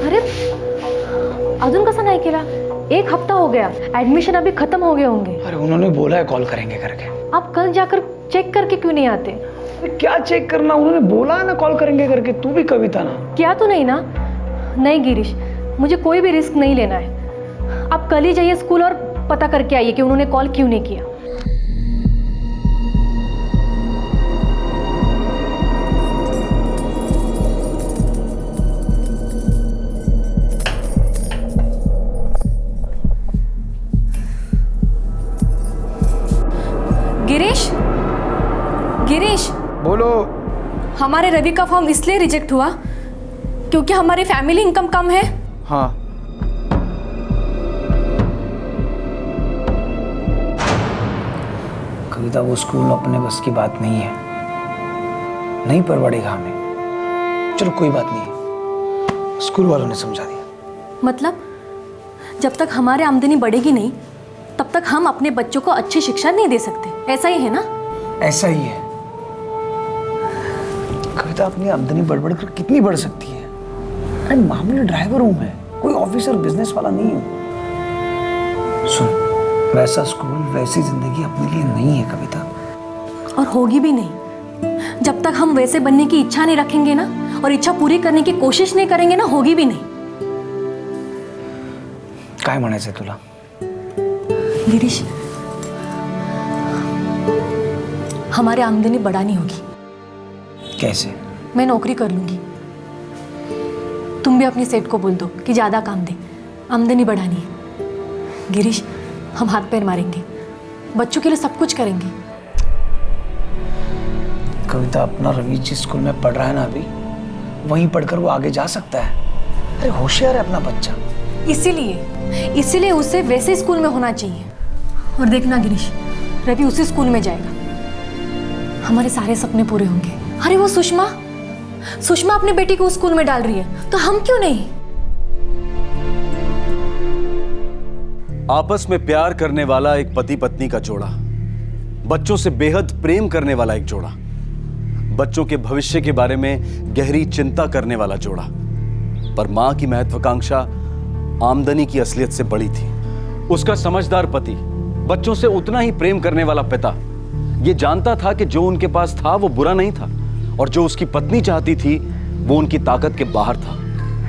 अरे अजून कसा नाही केला? 1 हफ्ता हो गया, एडमिशन अभी खत्म हो गए होंगे। अरे उन्होंने बोला है कॉल करेंगे करके। आप कल जाकर चेक करके क्यों नहीं आते? अरे क्या चेक करना, उन्होंने बोला है ना कॉल करेंगे करके। तू भी कविता ना क्या? तो नहीं ना? नहीं गिरीश, मुझे कोई भी रिस्क नहीं लेना है। आप कल ही जाइए स्कूल और पता करके आइए कि उन्होंने कॉल क्यों नहीं किया। गिरीश, बोलो। हमारे रवि का फॉर्म इसलिए रिजेक्ट हुआ क्योंकि हमारी फैमिली इनकम कम है। हाँ। कविता, वो स्कूल अपने बस की बात नहीं है, नहीं परवड़ेगा हमें। चलो कोई बात नहीं, स्कूल वालों ने समझा दिया। मतलब जब तक हमारी आमदनी बढ़ेगी नहीं तब तक हम अपने बच्चों को अच्छी शिक्षा नहीं दे सकते, ऐसा ही है ना? ऐसा ही है कविता, अपनी आमदनी बढ़ कर कितनी बढ़ सकती है? अरे मामूली ड्राइवर हूं मैं, कोई ऑफिसर बिजनेस वाला नहीं हूं। सुन, वैसा स्कूल वैसी जिंदगी अपने लिए नहीं है कविता, और होगी भी नहीं। जब तक हम वैसे बनने की इच्छा नहीं रखेंगे ना, और इच्छा पूरी करने की कोशिश नहीं करेंगे ना, होगी भी नहीं। काय म्हणायचंय तुला? गिरीश, हमारी आमदनी बढ़ानी होगी। कैसे? मैं नौकरी कर लूंगी, तुम भी अपनी सेठ को बोल दो कि ज्यादा काम दे, आमदनी बढ़ानी है। गिरीश, हम हाथ पैर मारेंगे, बच्चों के लिए सब कुछ करेंगे। कविता, अपना रवि जिस स्कूल में पढ़ रहा है ना अभी, वहीं पढ़कर वो आगे जा सकता है। अरे होशियार है अपना बच्चा। इसीलिए उसे वैसे स्कूल में होना चाहिए। और देखना गिरीश, रवि उसी स्कूल में जाएगा, हमारे सारे सपने पूरे होंगे। अरे वो सुषमा अपनी बेटी को उस स्कूल में डाल रही है, तो हम क्यों नहीं? आपस में प्यार करने वाला एक पति पत्नी का जोड़ा, बच्चों से बेहद प्रेम करने वाला एक जोड़ा, बच्चों के भविष्य के बारे में गहरी चिंता करने वाला जोड़ा। पर मां की महत्वाकांक्षा आमदनी की असलियत से बड़ी थी। उसका समझदार पति बच्चों से उतना ही प्रेम करने वाला पिता ये जानता था कि जो उनके पास था वो बुरा नहीं था, और जो उसकी पत्नी चाहती थी वो उनकी ताकत के बाहर था।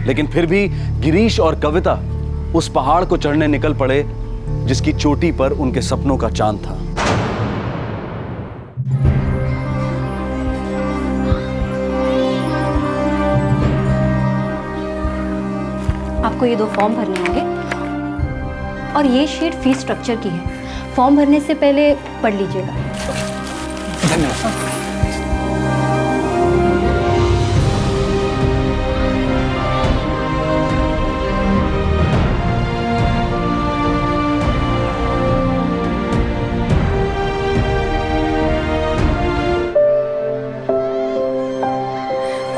लेकिन फिर भी गिरीश और कविता उस पहाड़ को चढ़ने निकल पड़े जिसकी चोटी पर उनके सपनों का चांद था। आपको ये 2 फॉर्म भरने होंगे, और ये शीट फीस स्ट्रक्चर की है। फॉर्म भरने से पहले पढ़ लीजिएगा। धन्यवाद।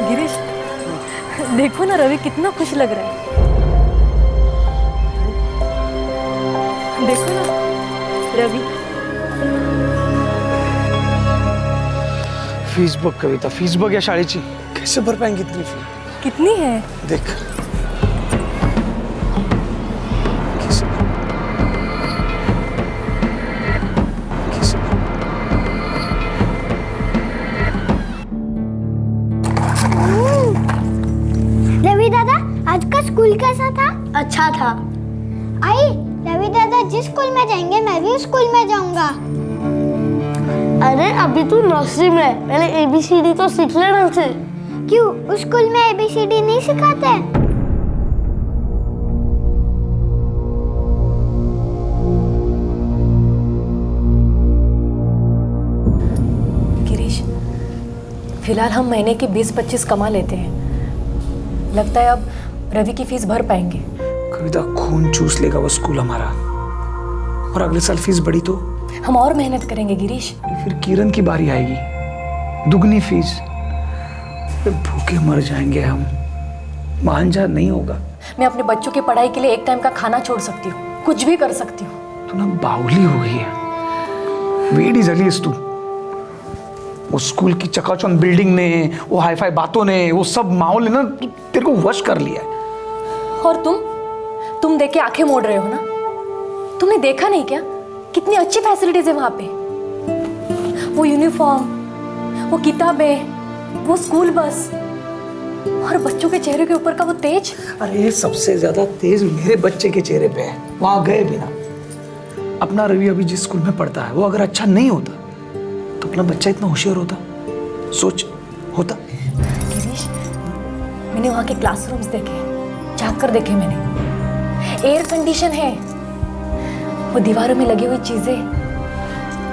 गिरीश, देखो ना रवि कितना खुश लग रहा है। देखो ना रवि। फीस बघ कविता, फीस बघ या शाळेची, कैसे भर पाएंगे इतनी फी? कितनी है? देख, रवि दादा, आज का स्कूल कैसा था? अच्छा था। आई, रवि दादा जिस स्कूल में जाएंगे मैं भी उस स्कूल में जाऊंगा। अरे अभी तू नर्सरी में है, पहले ABCD तो सीख ले ढंग से। क्यों, उस स्कूल में ABCD नहीं सिखाते? गिरीश, फिलहाल हम महीने के 20-25 कमा लेते हैं। लगता है अब रवि की फीस भर पाएंगे। कविता, खून चूस लेगा वो स्कूल हमारा, और अगले साल फीस बढ़ी तो हम और मेहनत करेंगे गिरीश। फिर किरण की बारी आएगी, दुगनी फीस, फिर भूखे मर जाएंगे हम। मान जा, नहीं होगा। मैं अपने बच्चों की पढ़ाई के लिए एक टाइम का खाना छोड़ सकती हूँ, कुछ भी कर सकती हूँ। तू ना बावली हो गई है, वेडी जली है तू। वो स्कूल की चकाचौंध बिल्डिंग ने, वो हाईफाई बातों ने, वो सब माहौल ने ना तेरे को वश कर लिया है। और तुम देख के आंखें मोड़ रहे हो ना? तुमने देखा नहीं क्या कितनी अच्छी फैसिलिटीज है वहां पे? वो यूनिफॉर्म, वो किताबें, वो स्कूल बस, और बच्चों के चेहरे के ऊपर का वो तेज। अरे सबसे ज्यादा तेज मेरे बच्चे के चेहरे पे है, वहां गए बिना। अपना रवि अभी जिस स्कूल में पढ़ता है वो अगर अच्छा नहीं होता तो अपना बच्चा इतना होशियार होता? सोच, होता? गिरीश, मैंने वहां के क्लासरूम्स देखे, झाँक कर देखे मैंने। एयर कंडीशन है, वो दीवारों में लगी हुई चीजें,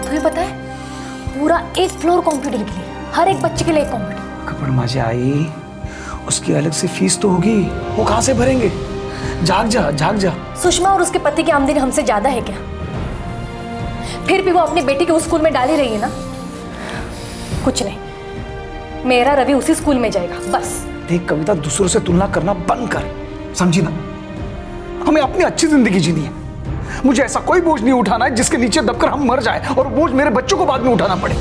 तुम्हें पता है पूरा एक फ्लोर कंप्यूटर के लिए, हर एक बच्चे के लिए एक कंप्यूटर। कपड़ माझी आई, उसकी अलग से फीस तो होगी, वो कहाँ से भरेंगे? जाग जा। सुषमा और उसके पति की आमदनी हमसे ज्यादा है क्या? फिर भी वो अपनी बेटी को उस स्कूल में डाल ही रही है ना। कुछ नहीं, मेरा रवि उसी स्कूल में जाएगा बस। देख कविता, दूसरों से तुलना करना बंद कर, समझी ना? हमें अपनी अच्छी जिंदगी जीनी है। मुझे ऐसा कोई बोझ नहीं उठाना है जिसके नीचे दबकर हम मर जाए और बोझ मेरे बच्चों को बाद में उठाना पड़े।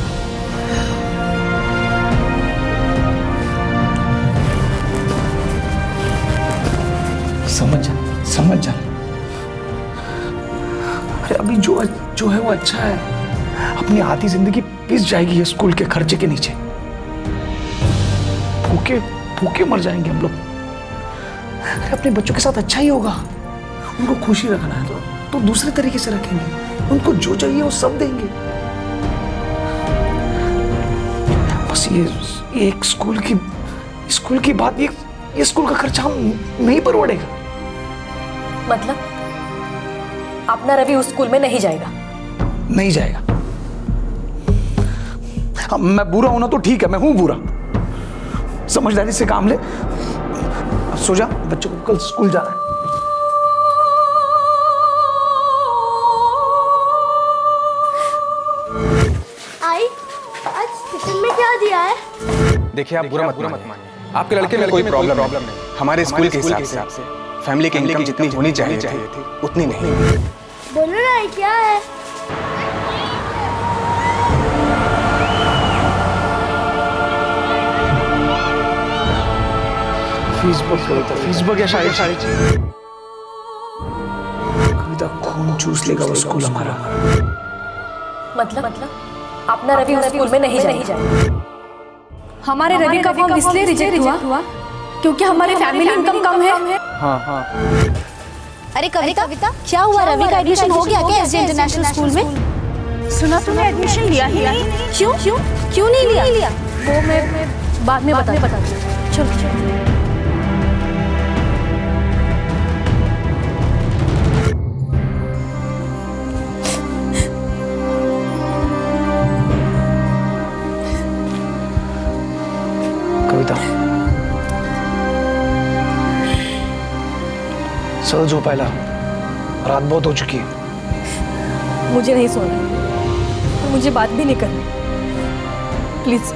समझ जा। अरे अभी जो है वो अच्छा है। अपनी आधी जिंदगी पिस जाएगी ये स्कूल के खर्चे के नीचे। भूखे मर जाएंगे हम लोग। अरे अपने बच्चों के साथ अच्छा ही होगा। उनको खुशी रखना है तो दूसरे तरीके से रखेंगे। उनको जो चाहिए वो सब देंगे। बस ये एक स्कूल की बात, ये स्कूल का खर्चा हम नहीं परवड़ेगा। मतलब अपना रवि उस स्कूल में नहीं जाएगा? नहीं जाएगा। अब मैं बुरा हूं ना तो ठीक है, मैं हूं बुरा। समझदारी से काम ले। अब सो जा, बच्चों को कल स्कूल जाना है। आई, आज टिफिन में क्या दिया है? देखिए, आप बुरा मत मानिए। आपके लड़के में कोई प्रॉब्लम नहीं। हमारे स्कूल के हिसाब से फैमिली की इनकम जितनी होनी चाहिए थी उतनी नहीं। बोलो ना, क्या है? फीस बुक या शायद कविता खून चूस लेगा वो स्कूल हमारा। मतलब अपना रवि उस स्कूल में नहीं जाएगा। हमारे रवि का फॉर्म इसलिए रिजेक्ट हुआ क्योंकि हमारी फैमिली इनकम कम है। हाँ। अरे कविता, क्या हुआ? रवि का एडमिशन हो गया क्या एसजे इंटरनेशनल स्कूल में? सुना तुमने एडमिशन लिया ही नहीं। क्यों नहीं लिया? वो मैं बाद में बताती हूँ। चलो। कविता, सो जो पहला, रात बहुत हो चुकी है। मुझे नहीं सोना, मुझे बात भी नहीं करनी। प्लीज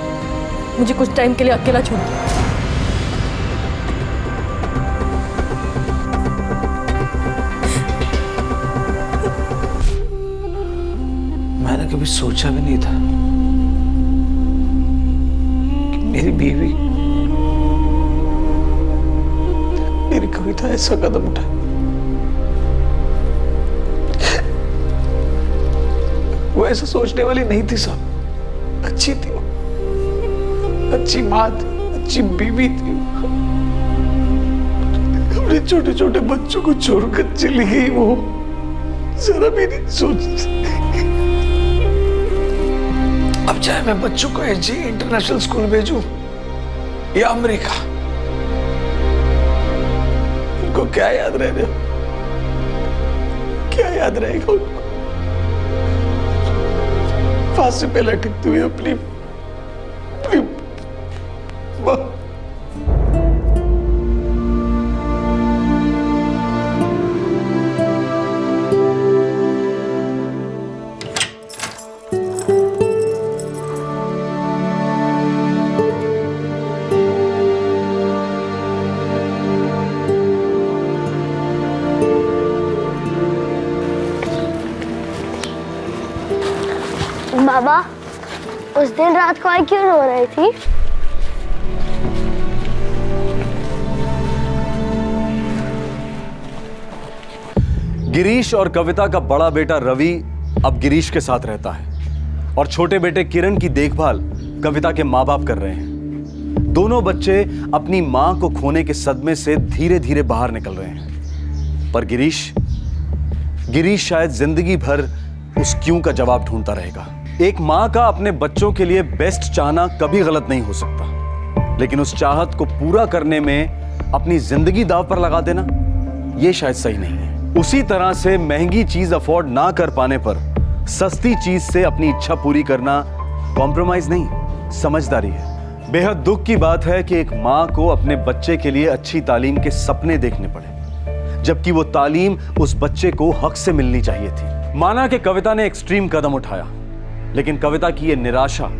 मुझे कुछ टाइम के लिए अकेला छोड़ दो। मैंने कभी सोचा भी नहीं था कि मेरी बीवी, मेरी कविता ऐसा कदम उठाए। वो ऐसा सोचने वाली नहीं थी साहब। अच्छी थी वो, अच्छी माँ थी, अच्छी बीवी थी। अपने छोटे छोटे बच्चों को छोड़कर चली गई वो। जरा भी नहीं सोच। अब चाहे मैं बच्चों को एसजे इंटरनेशनल स्कूल भेजूं या अमेरिका, उनको क्या याद रहेगा? क्या याद रहेगा उनको? फांसी पे लटकती हुई अपनी मां। बाबा, उस दिन रात को आई क्यों रो रही थी? गिरीश और कविता का बड़ा बेटा रवि अब गिरीश के साथ रहता है और छोटे बेटे किरण की देखभाल कविता के माँ बाप कर रहे हैं। दोनों बच्चे अपनी माँ को खोने के सदमे से धीरे धीरे बाहर निकल रहे हैं। पर गिरीश शायद जिंदगी भर उस क्यों का जवाब ढूंढता रहेगा। एक माँ का अपने बच्चों के लिए बेस्ट चाहना कभी गलत नहीं हो सकता, लेकिन उस चाहत को पूरा करने में अपनी जिंदगी दांव पर लगा देना, यह शायद सही नहीं है। उसी तरह से महंगी चीज अफोर्ड ना कर पाने पर सस्ती चीज से अपनी इच्छा पूरी करना कॉम्प्रोमाइज नहीं, समझदारी है। बेहद दुख की बात है कि एक माँ को अपने बच्चे के लिए अच्छी तालीम के सपने देखने पड़े, जबकि वो तालीम उस बच्चे को हक से मिलनी चाहिए थी। माना कि कविता ने एक्सट्रीम कदम उठाया, लेकिन कविता की ये निराशा,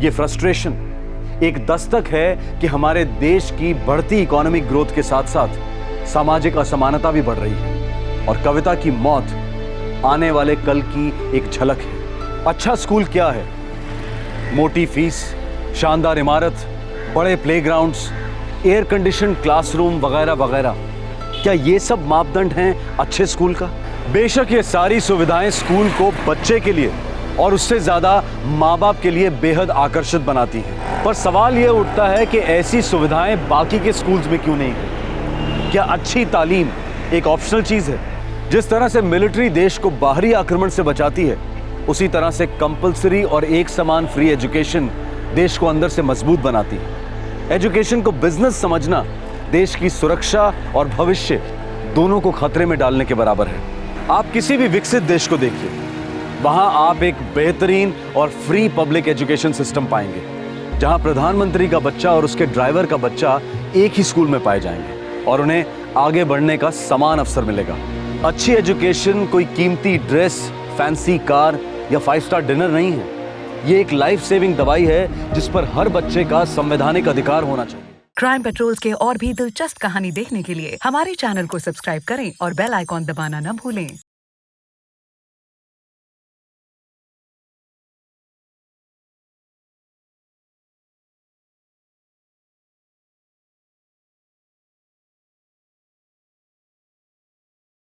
ये फ्रस्ट्रेशन एक दस्तक है कि हमारे देश की बढ़ती इकोनॉमिक ग्रोथ के साथ साथ सामाजिक असमानता भी बढ़ रही है, और कविता की मौत आने वाले कल की एक झलक है। अच्छा स्कूल क्या है? मोटी फीस, शानदार इमारत, बड़े प्लेग्राउंड्स, एयर कंडीशन क्लासरूम वगैरह वगैरह, क्या ये सब मापदंड हैं अच्छे स्कूल का? बेशक ये सारी सुविधाएं स्कूल को बच्चे के लिए और उससे ज्यादा माँ बाप के लिए बेहद आकर्षित बनाती हैं, पर सवाल ये उठता है कि ऐसी सुविधाएं बाकी के स्कूल्स में क्यों नहीं है? क्या अच्छी तालीम एक ऑप्शनल चीज है? जिस तरह से मिलिट्री देश को बाहरी आक्रमण से बचाती है, उसी तरह से कंपलसरी और एक समान फ्री एजुकेशन देश को अंदर से मजबूत बनाती है। एजुकेशन को बिजनेस समझना देश की सुरक्षा और भविष्य दोनों को खतरे में डालने के बराबर है। आप किसी भी विकसित देश को देखिए, वहां आप एक बेहतरीन और फ्री पब्लिक एजुकेशन सिस्टम पाएंगे, जहां प्रधानमंत्री का बच्चा और उसके ड्राइवर का बच्चा एक ही स्कूल में पाए जाएंगे और उन्हें आगे बढ़ने का समान अवसर मिलेगा। अच्छी एजुकेशन कोई कीमती ड्रेस, फैंसी कार या 5 स्टार डिनर नहीं है। ये एक लाइफ सेविंग दवाई है जिस पर हर बच्चे का संवैधानिक अधिकार होना चाहिए। क्राइम पेट्रोल्स के और भी दिलचस्प कहानी देखने के लिए हमारे चैनल को सब्सक्राइब करें और बेल आइकॉन दबाना न भूलें।